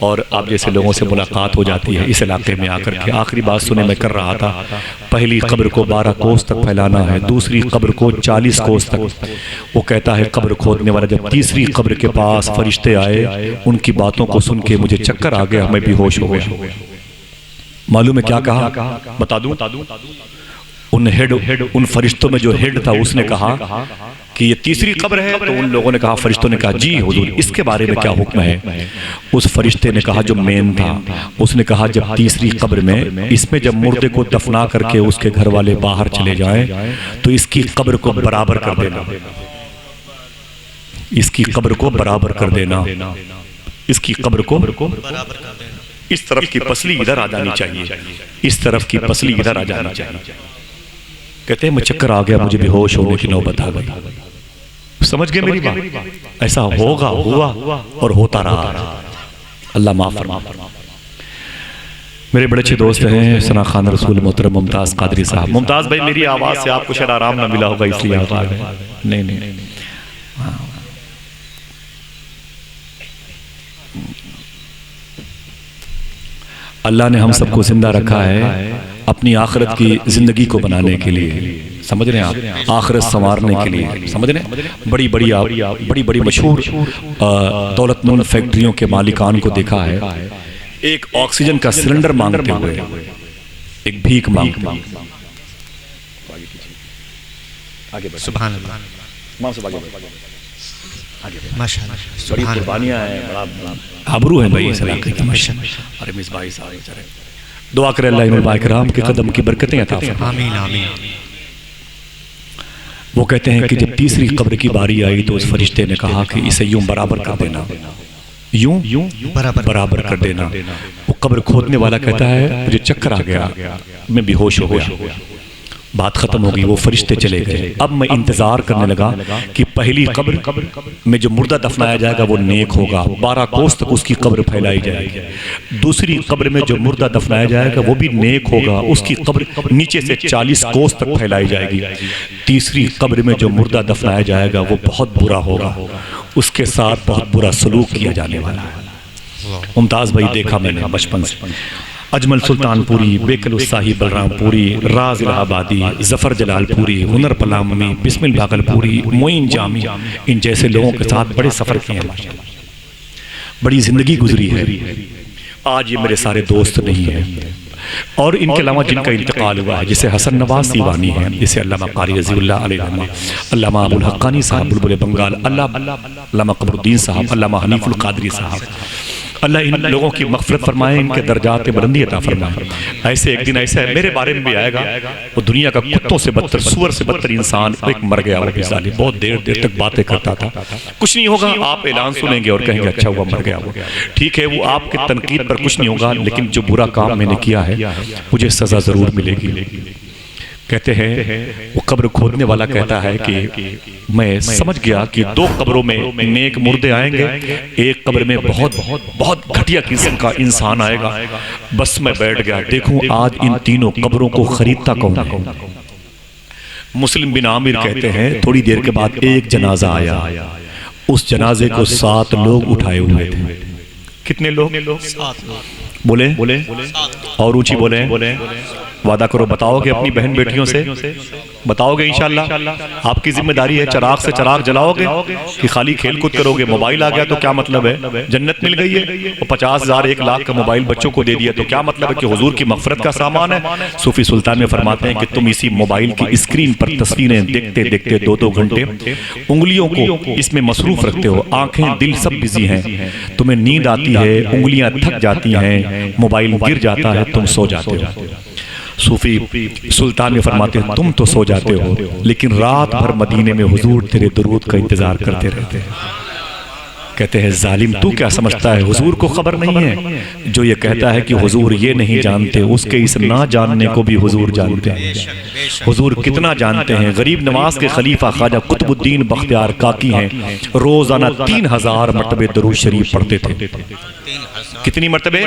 Speaker 1: और आप जैसे लोगों से मुलाकात हो जाती है इस इलाके में आकर के। आखिरी बात सुने मैं कर रहा था, पहली कब्र को 12 कोस तक फैलाना है, दूसरी कब्र को 40 कोस तक। वो कहता है कब्र खोदने वाला, जब तीसरी कब्र के पास फरिश्ते आए, उनकी बातों को सुन के मुझे चक्कर आ गया, मैं बेहोश हो गया। मालूम है क्या कहा? बता दूं? उन फरिश्तों में जो हेड था उसने कहा कि ये तीसरी कब्र है। तो उन लोगों ने कहा, फरिश्तों ने कहा जी हुजूर इसके बारे में क्या हुक्म है? उस फरिश्ते ने कहा जो मेन था, उसने कहा जब तीसरी कब्र में इसमें जब मुर्दे को दफना करके उसके घर वाले बाहर चले जाएं तो इसकी कब्र को बराबर कर देना, इसकी कब्र को बराबर कर देना, इसकी कब्र को बराबर कर देना। इस तरफ की पसली इधर आ जानी चाहिए, इस तरफ की पसली इधर आ जानी चाहिए। कहते हैं मैं चक्कर आ गया, मुझे बेहोश होने की नौबत आ गई। समझ गए मेरी बात? ऐसा होगा, हुआ और होता रहा। अल्लाह माफ फरमाए। मेरे बड़े अच्छे दोस्त हैं सना खान रसूल मोहतरम मुमताज़ कादरी साहब। मुमताज़ भाई मेरी आवाज़ से आपको शायद आराम ना मिला होगा इसलिए आप आ गए। नहीं, अल्लाह ने हम सबको जिंदा रखा है अपनी आखिरत की जिंदगी को बनाने के लिए। समझ रहे हैं आप? आखिरत संवारने के लिए। समझ रहे हैं? बड़ी बड़ी मशहूर दौलतमंद फैक्ट्रियों के मालिकान को देखा है, एक ऑक्सीजन का सिलेंडर मांगते हुए, एक भीख मांगते हुए।
Speaker 3: सुभान अल्लाह, माशाअल्लाह,
Speaker 1: बड़ी कुर्बानियां हैं, बड़ा आबरू है भाई इस इलाके की। अरे मिस भाई साहब दुआ करें अल्लाह इन उलमाए किराम के कदम की बरकतें अता फरमाए।
Speaker 3: आमीन आमीन।
Speaker 1: वो कहते हैं कि जब तीसरी कब्र की बारी आई तो उस फरिश्ते ने कहा कि इसे यूं बराबर कर देना, यूं बराबर कर देना। वो कब्र खोदने वाला कहता है मुझे चक्कर आ गया, मैं बेहोश हो गया। बात खत्म हो गई, वो फरिश्ते चले गए। अब मैं इंतजार करने लगा कि पहली कब्र में जो मुर्दा दफनाया जाएगा वो नेक होगा, 12 कोस तक उसकी कब्र फैलाई जाएगी। दूसरी कब्र में जो मुर्दा दफनाया जाएगा वो भी नेक होगा, उसकी कब्र नीचे से 40 कोस तक फैलाई जाएगी। तीसरी कब्र में जो मुर्दा दफनाया जाएगा वो बहुत बुरा होगा, उसके साथ बहुत बुरा सलूक किया जाने वाला है। मुमताज़ भाई देखा मैंने बचपन से, अजमल सुल्तानपुरी, बेकल उत्साही बलरामपुरी, राज इलाहाबादी, जफर जलालपुरी, हुनर पलामी, बिस्मिल भागलपुरी, मोइन जामी, इन जैसे लोगों के साथ बड़े सफ़र किए हैं माशाअल्लाह, बड़ी ज़िंदगी गुजरी है। आज ये मेरे सारे दोस्त नहीं हैं, और इनके अलावा जिनका इंतकाल हुआ है, जैसे हसन नवाज सीवानी है, जैसे अल्लामा कारी रज़ीउल्लाह अलैहि रहमा, अल्लामा अबुल हक्कानी साहब बुलबुल बंगाल, अल्लामा कमरुद्दीन साहब, अल्लामा हनीफुल कादरी साहब, अल्लाह इन लोगों की मग़फ़िरत फरमाए, इनके दर्जात में बुलंदी अता फरमाए। ऐसे एक दिन ऐसा है मेरे बारे में भी आएगा, वो दुनिया का कुत्तों से बदतर, सुअर से बदतर इंसान, एक मर गया, वो भी ज़ालिम, बहुत देर देर तक बातें करता था। कुछ नहीं होगा, आप ऐलान सुनेंगे और कहेंगे अच्छा हुआ मर गया वो, ठीक है, वो आपकी तनकीद पर कुछ नहीं होगा, लेकिन जो बुरा काम मैंने किया है मुझे सज़ा ज़रूर मिलेगी। कहते हैं वो कब्र खोदने वाला कहता है कि मैं समझ गया कि दो कब्रों में नेक मुर्दे आएंगे, एक कब्र में बहुत बहुत बहुत घटिया किस्म का इंसान आएगा। बस मैं बैठ गया, देखूं आज इन तीनों कब्रों को खरीदता कौन है। मुस्लिम बिन आमिर कहते हैं थोड़ी देर के बाद एक जनाजा आया, उस जनाजे को 7 लोग उठाए हुए थे। कितने लोग?
Speaker 2: 7 लोग।
Speaker 1: बोले और ऊंची बोले, वादा करो बताओगे अपनी बहन बेटियों से, बताओगे इंशाअल्लाह। आपकी जिम्मेदारी है, चराग से चराग जलाओगे कि खाली खेल कूद करोगे। मोबाइल आ गया तो क्या मतलब है, जन्नत मिल गई है, और 50,000 1 लाख का मोबाइल बच्चों को दे दिया तो क्या मतलब है कि हुजूर की मग़फ़िरत का सामान है। सूफी सुल्तान में फरमाते हैं कि तुम इसी मोबाइल की स्क्रीन पर तस्वीरें देखते देखते 2-2 घंटे उंगलियों को इसमें मसरूफ रखते हो, आंखें दिल सब बिजी हैं, तुम्हें नींद आती है, उंगलियां थक जाती हैं, मोबाइल गिर जाता है, तुम सो जाते हो। सूफी सुल्तान में फरमाते हैं तुम तो सो जाते हो, लेकिन रात भर मदीने में हुजूर तेरे दुरूद का इंतजार करते रहते हैं। कहते हैं जालिम तू क्या समझता है, हुजूर को खबर नहीं है। जो ये कहता है कि हुजूर ये नहीं जानते, उसके इस ना जानने को भी हुजूर जानते हैं। हुजूर कितना जानते हैं। गरीब नवाज के खलीफा ख्वाजा कुतुबुद्दीन बख्तियार काकी हैं, रोजाना 3000 मरतबे दरूद शरीफ पढ़ते थे। कितनी मरतबे?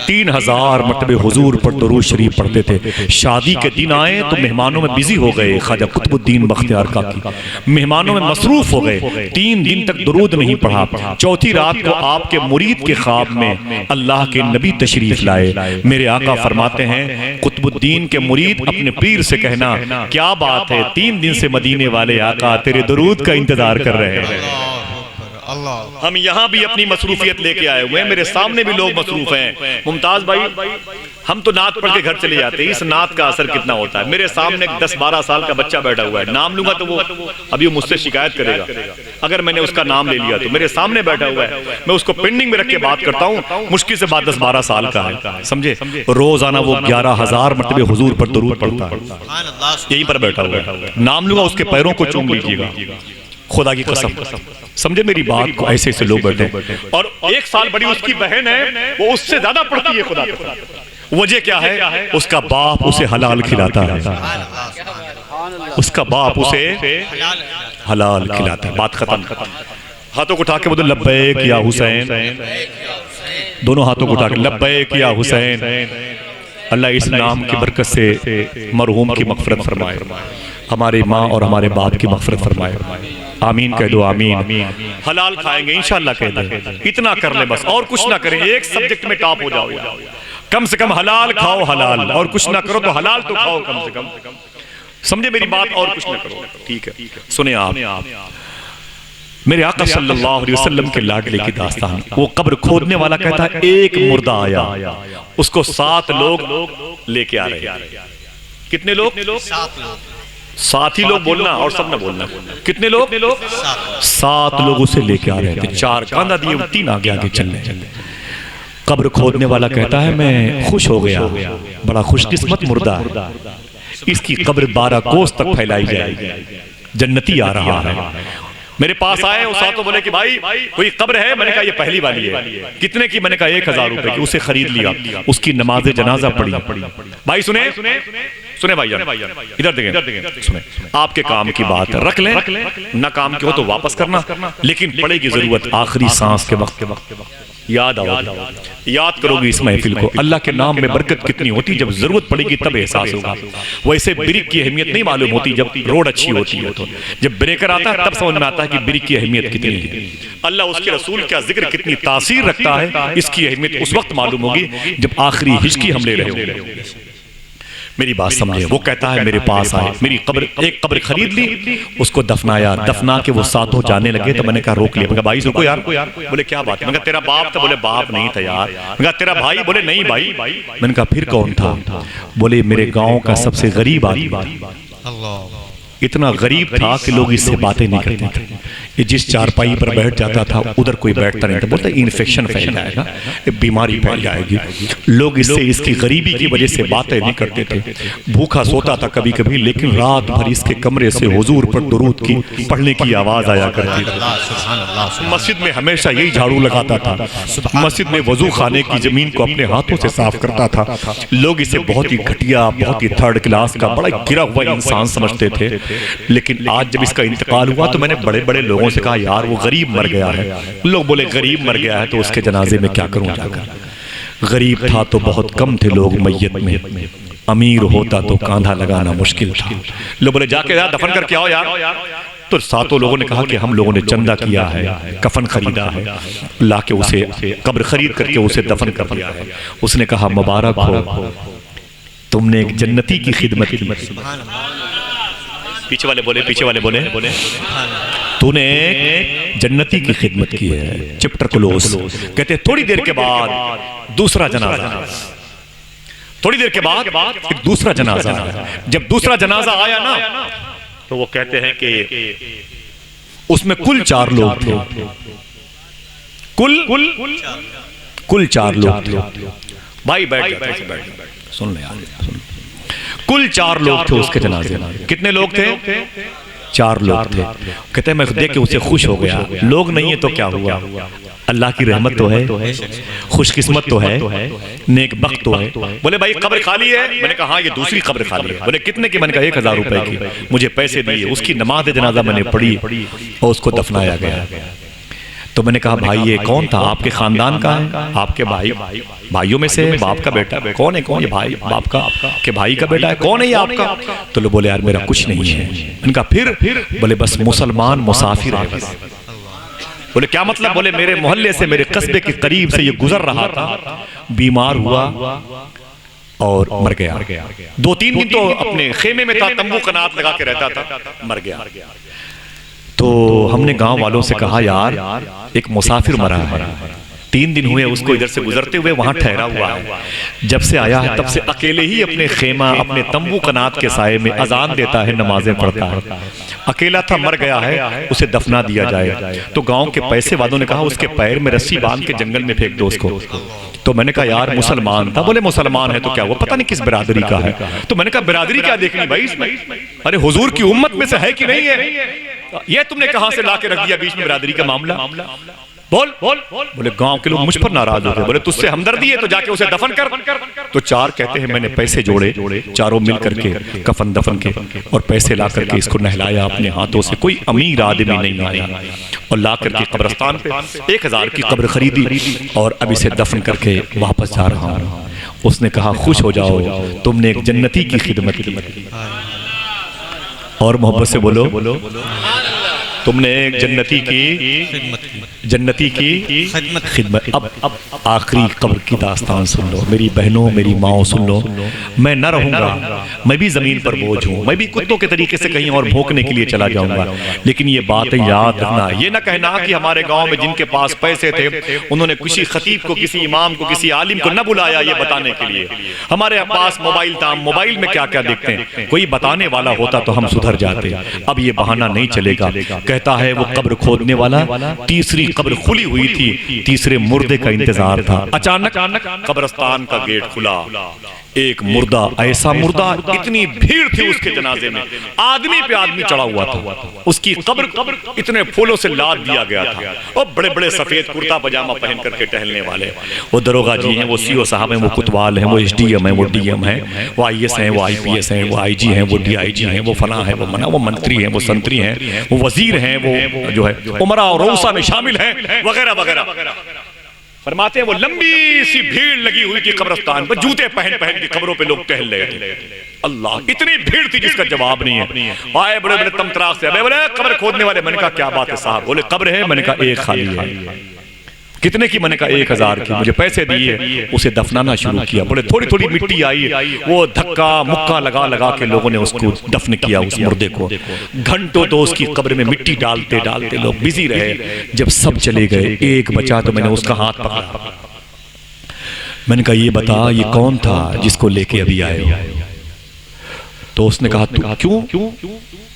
Speaker 1: 3000 मरतबे हुजूर पर दरूद शरीफ पढ़ते थे। शादी के दिन आए तो मेहमानों में बिजी हो गए ख्वाजा कुतुबुद्दीन बख्तियार काकी, मेहमानों में मसरूफ हो गए, 3 दिन तक दरूद नहीं पढ़ा। चौथी रात को आपके मुरीद के ख्वाब में अल्लाह के नबी तशरीफ लाए। मेरे आका फरमाते हैं कुतुबुद्दीन के मुरीद अपने पीर से कहना क्या बात है, 3 दिन से मदीने वाले आका तेरे दरूद का इंतजार कर रहे हैं। हम यहाँ भी अपनी मसरूफियत लेके आए हुए हैं, मेरे सामने भी लोग मसरूफ हैं। मुमताज भाई हम तो नात पढ़ के घर चले जाते हैं, इस नात का असर कितना होता है। मेरे सामने 10-12 साल का बच्चा बैठा हुआ है, नाम लूंगा तो वो अभी वो मुझसे शिकायत करेगा अगर मैंने उसका नाम ले लिया तो। मेरे सामने बैठा हुआ है, मैं उसको पेंडिंग में रख के बात करता हूँ, मुश्किल से बात 10-12 साल का है, समझे। रोजाना वो 11,000 मरतबे हुजूर पर दरूद पढ़ता है, यहीं पर बैठा हुआ है। नाम लूंगा उसके पैरों को चूम लीजिएगा, खुदा की कसम, समझे मेरी बात को। ऐसे ऐसे लोग बैठे, और 1 साल बड़ी उसकी बहन है, वो उससे ज्यादा पढ़ती है। खुदा वजह क्या है? उसका बाप उसे हलाल खिलाता है, उसका बाप उसे हलाल खिलाता है। बात खत्म। हाथों को उठा के बोलो लब्बैक या हुसैन, दोनों हाथों को उठा के लब्बैक या हुसैन। अल्लाह इस नाम की बरकत से मरहूम की मग़फ़िरत फरमाए, हमारी माँ और हमारे बाप की मग़फ़िरत फरमाए। आमीन कह दो, आमीन। हलाल खाएंगे इंशाअल्लाह कह दे, इतना कर ले बस, और कुछ ना करें। एक सब्जेक्ट में टॉप हो जाओ, कम से कम हलाल खाओ, हलाल, और कुछ ना करो तो हलाल तो खाओ कम से कम, समझे मेरी बात, और कुछ ना करो, ठीक है। सुने आप मेरे आका सल्लल्लाहु अलैहि वसल्लम के लाडले की दास्तान। वो कब्र खोदने वाला कहता है एक मुर्दा आया, उसको 7 लोग लेके आ रहे हैं। कितने लोग?
Speaker 2: 7 लोग।
Speaker 1: 7 ही लोग बोलना और सब ना बोलना। कितने लोग? 7 लोग उसे लेके आ रहे थे। 4 कांधा दिए, 3 आगे आगे चल रहे। कब्र खोदने वाला कहता है मैं खुश हो गया, बड़ा खुशकिस्मत मुर्दा है, इसकी कब्र 12 कोस तक फैलाई जाएगी, जन्नती आ रहा है। मेरे पास आए, उस साथों बोले कि भाई कोई कब्र है? मैंने कहा ये पहली वाली है। कितने की? मैंने कहा 1000 रुपए की। उसे खरीद लिया, उसकी नमाज जनाजा पढ़ी। भाई सुने भाई इधर देखें, सुने, आपके काम की बात रख लें, ना काम की हो तो वापस करना, लेकिन पड़ेगी जरूरत आखिरी सांस के वक्त। याद करोगी इस महफिल को। अल्लाह के नाम में बरकत कितनी होती, जब जरूरत पड़ेगी तब एहसास होगा। वैसे ब्रिक की अहमियत नहीं मालूम होती जब रोड अच्छी होती है, तो जब ब्रेकर आता है तब समझ में आता है कि ब्रिक की अहमियत कितनी है। अल्लाह उसके रसूल का जिक्र कितनी तासीर रखता है, इसकी अहमियत उस वक्त मालूम होगी जब आखिरी हिचकी हम ले रहे होंगे। मेरी बात समझे। वो कहता है मेरे पास आए, मेरी कब्र, एक कब्र खरीद ली, उसको दफनाया, दफना के वो साथों जाने लगे तो मैंने कहा रोक लिया। मैंने कहा भाई रुको यार। बोले क्या बात है? मैंने कहा तेरा बाप था। बोले बाप नहीं था यार। मैंने कहा तेरा भाई? बोले नहीं भाई। मैंने कहा फिर कौन था? बोले मेरे गांव का सबसे गरीब आदमी। इतना गरीब था कि लोग इससे बातें नहीं करते थे। ये जिस चारपाई पर बैठ जाता था उधर कोई बैठता नहीं था। बोलते इन्फेक्शन फैल जाएगा, बीमारी फैल जाएगी। लोग इससे, इसकी गरीबी की वजह से बातें नहीं करते थे। भूखा सोता था कभी कभी, लेकिन रात भर इसके कमरे से हुजूर पर दुरूद की पढ़ने की आवाज आया करती थी। मस्जिद में हमेशा यही झाड़ू लगाता था। मस्जिद में वजू खाने की जमीन को अपने हाथों से साफ करता था। लोग इसे बहुत ही घटिया, बहुत ही थर्ड क्लास का, बड़ा गिरा हुआ इंसान समझते थे। लेकिन आज जब इसका इंतकाल हुआ तो मैंने बड़े बड़े लोगों से कहा यार वो गरीब मर गया है। लोग बोले गरीब मर गया है तो उसके जनाजे में क्या करूं जाकर। गरीब था तो बहुत कम थे लोग मैयत में, अमीर होता तो कांधा लगाना मुश्किल था। लोग बोले जाके यार दफन करके आओ यार। तो सातों लोगों ने कहा कि हम लोगों ने चंदा किया है, कफन खरीदा है, लाके उसे कब्र खरीद करके उसे दफन कर दिया है। उसने कहा मुबारक हो, तुमने एक जन्नती की खिदमत की। पीछे वाले बोले तूने जन्नती की खिदमत की है। Chapter close. कहते थोड़ी देर के बाद दूसरा जनाजा, थोड़ी देर के बाद एक दूसरा जनाजा। जब दूसरा जनाजा आया ना तो वो कहते हैं कि उसमें कुल 4 लोग थे। कुल 4 लोग थे। भाई बैठ सुन ले यार। कुल 4 लोग थे उसके जनाजे में। कितने लोग थे? 4 लोग थे। कहते हैं मैं देख के उसे खुश हो गया। लोग नहीं है तो क्या हुआ, अल्लाह की रहमत तो है, खुशकिस्मत तो है, नेक बख्त तो है। बोले भाई कब्र खाली है? मैंने कहा हाँ ये दूसरी कब्र खाली है। बोले कितने की? मैंने कहा 1000 रुपए की। मुझे पैसे दिए, उसकी नमाज जनाजा मैंने पढ़ी और उसको दफनाया गया। तो मैंने कहा भाई ये कौन था? आपके खानदान का है? आपके भाइयों में से बाप का बेटा? कौन है? कौन? ये भाई बाप का के भाई का बेटा है? कौन है ये आपका? तो लोग बोले यार मेरा कुछ नहीं है। मैंने कहा फिर? बोले बस मुसलमान मुसाफिर है बस। बोले क्या मतलब? बोले मेरे मोहल्ले से, मेरे कस्बे के करीब से ये गुजर रहा था, बीमार हुआ और मर गया। 2-3 दिन तो अपने खेमे में था, तंबू कनात लगा के रहता था, मर गया। तो हमने गांव वालों से कहा यार एक मुसाफिर मरा है, 3 दिन हुए उसको इधर से गुजरते हुए, वहां ठहरा हुआ है। जब से आया है तब से अकेले ही अपने खेमा, अपने तंबू कनात के साये में अजान देता है, नमाजें पढ़ता है। अकेला था, मर गया है, उसे दफना दिया जाए। तो गांव के पैसे वालों ने कहा उसके पैर में रस्सी बांध के जंगल में फेंक दो उसको। तो मैंने कहा यार मुसलमान था। बोले मुसलमान है तो क्या हुआ, पता नहीं किस बिरादरी का है। तो मैंने कहा बिरादरी क्या देखनी भाई इसमें? अरे हुजूर की उम्मत में से है कि नहीं है? ये तुमने कहां से लाके रख दिया बीच में बिरादरी का मामला? बोल। बोले गांव के लोग मुझ पर नाराज हो गए। बोले तुझसे हमदर्दी है तो जाके उसे दफन कर। तो 4 कहते हैं मैंने पैसे जोड़े, चारों मिल करके कफन दफन के और पैसे ला करके इसको नहलाया अपने हाथों से। कोई अमीर आदमी नहीं आया और ला करके कब्रिस्तान पे 1000 की कब्र खरीदी और अब इसे दफन करके वापस जा रहा हूं। उसने कहा खुश हो जाओ, तुमने एक जन्नती की खिदमत की। और मोहब्बत से बोलो तुमने एक जन्नती की खिदमत। अब आखिरी कब्र की दास्तान सुन लो मेरी बहनों, मेरी माओ सुन लो। मैं न रहूंगा, मैं भी जमीन पर बोझ हूँ, मैं भी कुत्तों के तरीके से कहीं और भोंकने के लिए चला जाऊंगा। लेकिन ये बातें याद रखना, ये ना कहना कि हमारे गांव में जिनके पास पैसे थे उन्होंने किसी खतीब को, किसी इमाम को, किसी आलिम को न बुलाया ये बताने के लिए। हमारे पास मोबाइल था, मोबाइल में क्या क्या देखते हैं, कोई बताने वाला होता तो हम सुधर जाते। अब ये बहाना नहीं चलेगा। कहता है वो कब्र खोदने वाला, तीसरी कब्र खुली हुई थी, तीसरे मुर्दे का इंतजार था। अचानक कब्रिस्तान का गेट खुला, एक मुर्दा, ऐसा मुर्दा, इतनी भीड़ थी उसके जनाजे में, आदमी पे आदमी चढ़ा हुआ था। उसकी कब्र इतने फूलों से लाद दिया गया था और बड़े बड़े सफेद कुर्ता पजामा पहन करके टहलने वाले, वो दरोगा जी हैं, वो सीओ साहब हैं, वो कुतवाल हैं, वो एसडीएम हैं, वो डीएम हैं, वो आईएएस हैं, वो आईपीएस हैं, वो आईजी हैं, वो डीआईजी हैं, वो फला है, वो मना, वो मंत्री हैं, वो संतरी हैं, वो वजीर हैं, वो जो है उमरा और रऊसा में शामिल हैं, वगैरह वगैरह। फरमाते हैं वो लंबी सी भीड़ लगी हुई थी कब्रिस्तान पर, जूते पहन पहन के कब्रों पे लोग टहल रहे थे। अल्लाह, इतनी भीड़ थी जिसका जवाब नहीं है। आए बड़े बड़े तमतराक से, बोले कब्र खोदने वाले। मैंने कहा क्या बात है साहब? बोले कब्र है। मैंने कहा एक खाली है। कितने की? मैंने कहा 1000 की। मुझे पैसे दिए, उसे दफनाना शुरू किया। बोले थोड़ी थोड़ी मिट्टी आई, वो धक्का मुक्का लगा लगा के लोगों ने उसको दफन किया, उस मुर्दे को। घंटों तो उसकी कब्र में मिट्टी डालते डालते लोग बिजी रहे। जब सब चले गए, एक बचा तो मैंने उसका हाथ पकड़ा। मैंने कहा ये बता, ये कौन था जिसको लेके अभी आए हो? तो उसने कहा क्यों,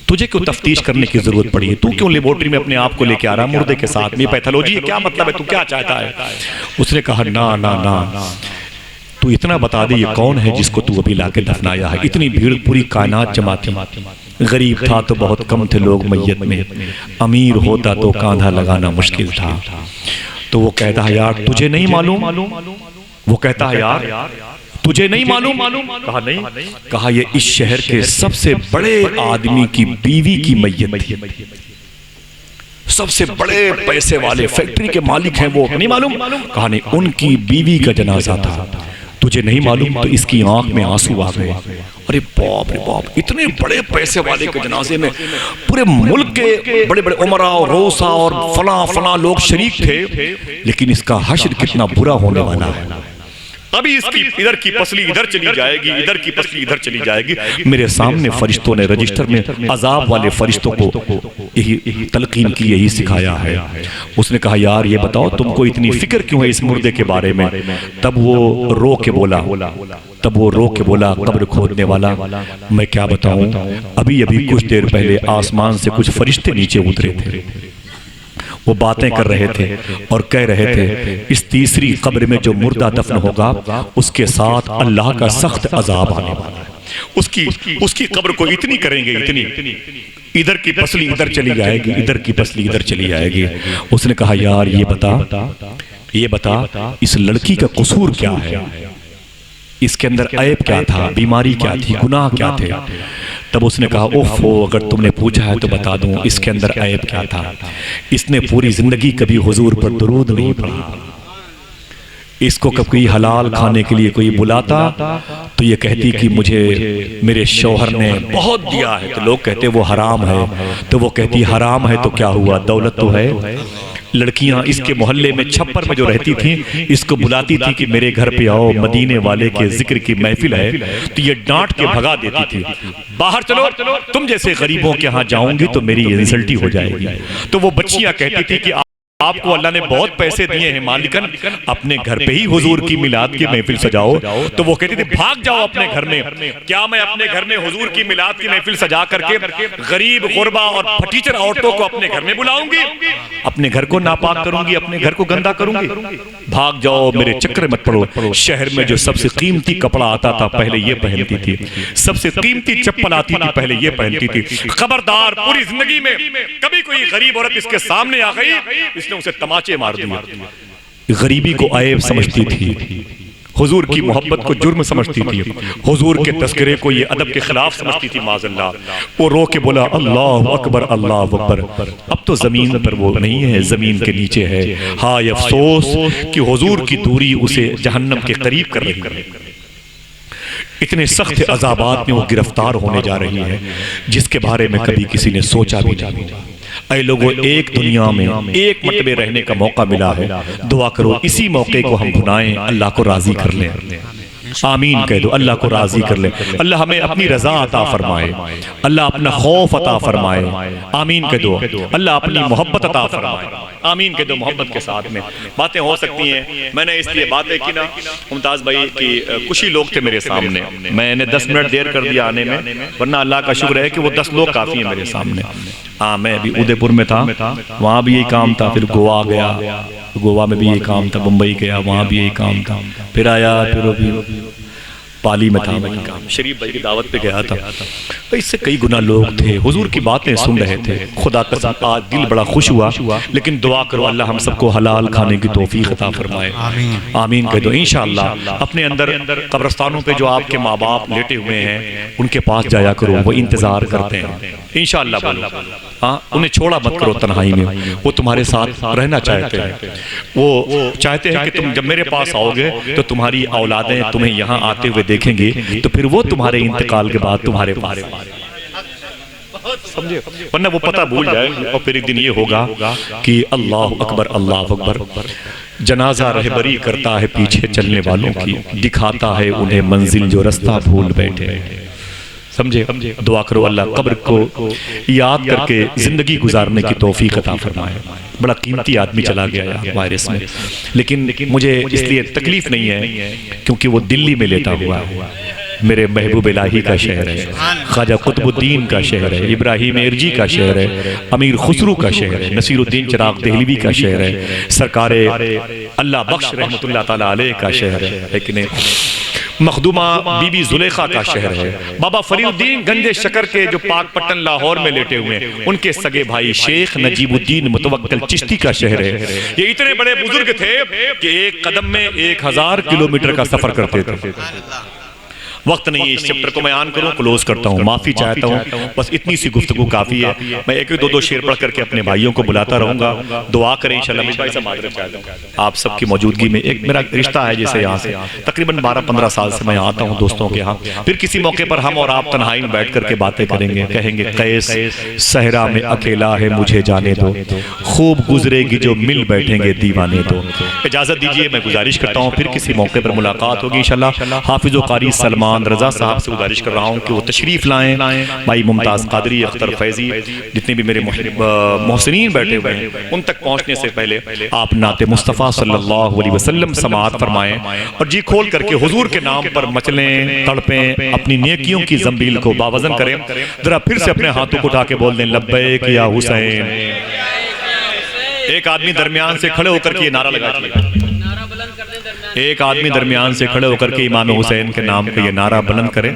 Speaker 1: तुझे क्यों तफ्तीश करने की जरूरत पड़ी है? तू क्यों लेबोरेटरी में अपने आप को लेके आ रहा मुर्दे के साथ में? पैथोलॉजी है, क्या मतलब है? तू क्या चाहता है? उसने कहा ना ना ना, तू इतना बता दे ये कौन है जिसको तू अभी लाके दफनाया है? इतनी भीड़, पूरी कायनात जमा थी। गरीब था तो बहुत कम थे लोग मैयत में, अमीर होता तो कांधा लगाना मुश्किल था। तो वो कहता है यार तुझे नहीं मालूम? वो कहता है यार तुझे नहीं मालूम? कहा नहीं। कहा ये इस शहर के सबसे बड़े आदमी की बीवी की मैयत थी। सबसे बड़े पैसे वाले फैक्ट्री के मालिक हैं वो, नहीं मालूम? कहा नहीं, उनकी बीवी का जनाजा था। तुझे नहीं मालूम? तो इसकी आंख में आंसू आ गए। अरे बाप रे बाप, इतने बड़े पैसे वाले के जनाजे में पूरे मुल्क के बड़े बड़े उमरा और रोसा और फला फला लोग शरीक थे, लेकिन इसका हश्र कितना बुरा होने वाला है। अभी इसकी इधर की पसली इधर चली जाएगी, इधर की पसली इधर चली जाएगी। मेरे सामने फरिश्तों ने रजिस्टर में अजाब वाले फरिश्तों को यही तलकीन की, यही सिखाया है। उसने कहा यार ये बताओ तुमको इतनी फिक्र क्यों है इस मुर्दे के बारे में? तब वो रो के बोला, कब्र खोदने वाला, मैं क्या बताऊं, अभी अभी कुछ देर पहले आसमान से कुछ फरिश्ते नीचे उतरे थे। वो बातें कर रहे थे और कह रहे थे इस तीसरी कब्र में जो मुर्दा दफन होगा उसके साथ अल्लाह का सख्त अजाब आने वाला है। उसकी कब्र को इतनी करेंगे, इतनी, इधर की पसली इधर चली जाएगी, इधर की पसली इधर चली जाएगी। उसने कहा यार ये बता इस लड़की का कसूर क्या है? इसके अंदर ऐब क्या था, बीमारी क्या थी, गुनाह क्या थे? तब उसने कहा ओफो, अगर तुमने पूछा है तो बता दूं इसके अंदर ऐब क्या था। इसने पूरी जिंदगी कभी हुजूर पर दुरूद नहीं पढ़ा। इसको कभी हलाल खाने के लिए कोई बुलाता तो ये कहती कि मुझे मेरे शौहर ने बहुत दिया है, तो लोग कहते वो हराम है, तो वो कहती हराम है तो क्या हुआ, दौलत तो है। लड़कियां इसके मोहल्ले में छप्पर में जो रहती थी इसको बुलाती थी कि मेरे घर पे आओ, मदीने वाले के जिक्र की महफिल है, तो ये डांट के भगा देती थी, बाहर चलो, तुम जैसे गरीबों के यहाँ जाऊंगी तो मेरी इंसल्टी हो जाएगी। तो वो बच्चियां कहती थी कि आपको अल्लाह ने बहुत पैसे दिए हैं मालिकन, अपने घर पे ही हुजूर की मिलाद की महफिल सजाओ। तो वो कहती थी भाग जाओ अपने घर में। क्या मैं अपने घर में हुजूर की मिलाद की महफिल सजा करके गरीब गुरबा और फटीचर औरतों को अपने घर में बुलाऊंगी? अपने घर को नापाक करूंगी, अपने घर को गंदा करूंगी? भाग जाओ, मेरे चक्कर मत पड़ो। शहर में जो सबसे कीमती कपड़ा आता था पहले ये पहनती थी, सबसे कीमती चप्पल आती थी पहले ये पहनती थी। खबरदार, पूरी जिंदगी में कभी कोई गरीब औरत इसके सामने आ गई इसने उसे तमाचे मार दिए। गरीबी को ऐब समझती थी, हुजूर की मोहब्बत को जुर्म समझती थी, हुजूर के तस्करे को ये अदब के खिलाफ समझती थी। माज़अल्लाह, वो रो के बोला अल्लाह अकबर, अल्लाह अकबर। अब तो जमीन पर वो नहीं है, जमीन के नीचे है। हाय अफसोस कि हुजूर की दूरी उसे जहन्नम के करीब कर रही है। इतने सख्त अज़ाबात में वो गिरफ्तार होने जा रही है जिसके बारे में कभी किसी ने सोचा भी नहीं। ऐ लोगों, एक दुनिया में एक मरतबे रहने का मौका मिला है, दुआ करो इसी मौके को हम भुनाएं, अल्लाह को राजी कर लें। आमीन कह दो, अल्लाह को राजी कर ले। अल्लाह हमें अपनी रजा अता फरमाए, अल्लाह अपना खौफ अता फरमाए। आमीन कह दो, अल्लाह अपनी मोहब्बत अता फरमाए। आमीन कह दो। मोहब्बत के साथ में बातें हो सकती हैं। मैंने इसलिए बातें की ना मुमताज भाई की कुछ ही लोग थे मेरे सामने, मैंने 10 मिनट देर कर दिया आने में, वरना अल्लाह का शुक्र है कि वो 10 लोग काफी हैं मेरे सामने। हाँ, मैं अभी उदयपुर में था, वहाँ भी यही काम था, फिर गोवा गया, गोवा में भी यही काम था, मुंबई गया, वहाँ भी यही काम था, फिर आया, फिर अभी पाली में था, वही काम, शरीफ भाई की दावत पे गया था। तो इससे कई गुना लोग थे, हुजूर की बातें सुन रहे थे। खुदा कसम आज दिल बड़ा खुश हुआ, लेकिन दुआ करो अल्लाह हम सबको हलाल खाने की तौफीक अता फरमाए। आमीन कह दो। इंशाअल्लाह अपने अंदर कब्रस्तानों पे जो आपके माँ बाप लेटे हुए हैं उनके पास जाया करो, वो इंतजार करते हैं। इंशाअल्लाह बोलो, हाँ, उन्हें छोड़ा मत करो तन्हाई में, वो तुम्हारे साथ रहना चाहते हैं। वो चाहते हैं कि तुम जब मेरे पास आओगे तो तुम्हारी औलादें तुम्हें यहाँ आते हुए देखेंगे, तो फिर वो तुम्हारे इंतकाल के बाद तुम्हारे पास, समझे, वरना वो पता भूल जाएंगे। और फिर एक दिन ये होगा कि अल्लाह अकबर, अल्लाह अकबर। जनाजा रहबरी करता है पीछे चलने वालों की, दिखाता है उन्हें मंजिल जो रास्ता भूल बैठे। समझे? दुआ करो अल्लाह कब्र को याद करके जिंदगी गुजारने की तौफीक अता फरमाए। बड़ा कीमती आदमी चला गया यार वायरस में, लेकिन मुझे इसलिए तकलीफ नहीं है क्योंकि वो दिल्ली में लेटा हुआ है। मेरे महबूब इलाही का शहर है, ख्वाजा कुतुबुद्दीन का शहर है, इब्राहिम एरजी का शहर है, अमीर खुसरू का शहर है, नसीरुद्दीन चिराग देहलवी का शहर है, सरकारे अल्लाह बख्श रहमतुल्लाह ताला अलैह का शहर है, लेकिन मखदूमा बीबी जुलेखा का शहर है, बाबा फरीउद्दीन गंजे शकर के जो पाकपट्टन लाहौर में लेटे हुए हैं उनके सगे भाई शेख नजीबुद्दीन मुतवक्किल चिश्ती का शहर है। ये इतने बड़े बुजुर्ग थे कि एक कदम में 1000 किलोमीटर का सफर करते थे। वक्त नहीं है इस चैप्टर को मैं आन करूं, क्लोज करता हूं, माफी चाहता हूं, बस इतनी सी गुफ्तगू काफी है। मैं एक दो शेर पढ़ करके अपने भाइयों को बुलाता रहूंगा, दुआ करें इंशाल्लाह। मैं भाई से मादरत चाहता हूं आप सबकी मौजूदगी में। एक मेरा रिश्ता है जैसे यहाँ से तकरीबन 12-15 साल से मैं आता हूँ दोस्तों के यहाँ, फिर किसी मौके पर हम और आप तन्हाई में बैठ करके बातें करेंगे, कहेंगे कैस सहरा में अकेला है मुझे जाने दो, खूब गुजरेगी जो मिल बैठेंगे दीवाने दो। इजाजत दीजिए, मैं गुजारिश करता हूँ फिर किसी मौके पर मुलाकात होगी इंशाल्लाह। हाफिज़ व कारी सलमान रजा साहब से गुजारिश कर रहा हूँ कि वो तशरीफ लाएं, भाई मुमताज़ कादरी, अख्तर फैजी, जितने भी मेरे मोहसिनीन बैठे हुए हैं उन तक पहुँचने से पहले आप नाते मुस्तफ़ा सल्लल्लाहु अलैहि वसल्लम समाअत फरमाएं और जी खोल करके हुजूर के नाम पर मचलें, तड़पें, अपनी नेकियों की जंबील को बावजन करें। जरा फिर से अपने हाथों को उठा के बोल दें लब्बैक या हुसैन। एक आदमी दरमियान से खड़े होकर के ये नारा लगा, एक आदमी दरमियान से खड़े होकर के इमाम हुसैन के नाम पे ये नारा बुलंद करें।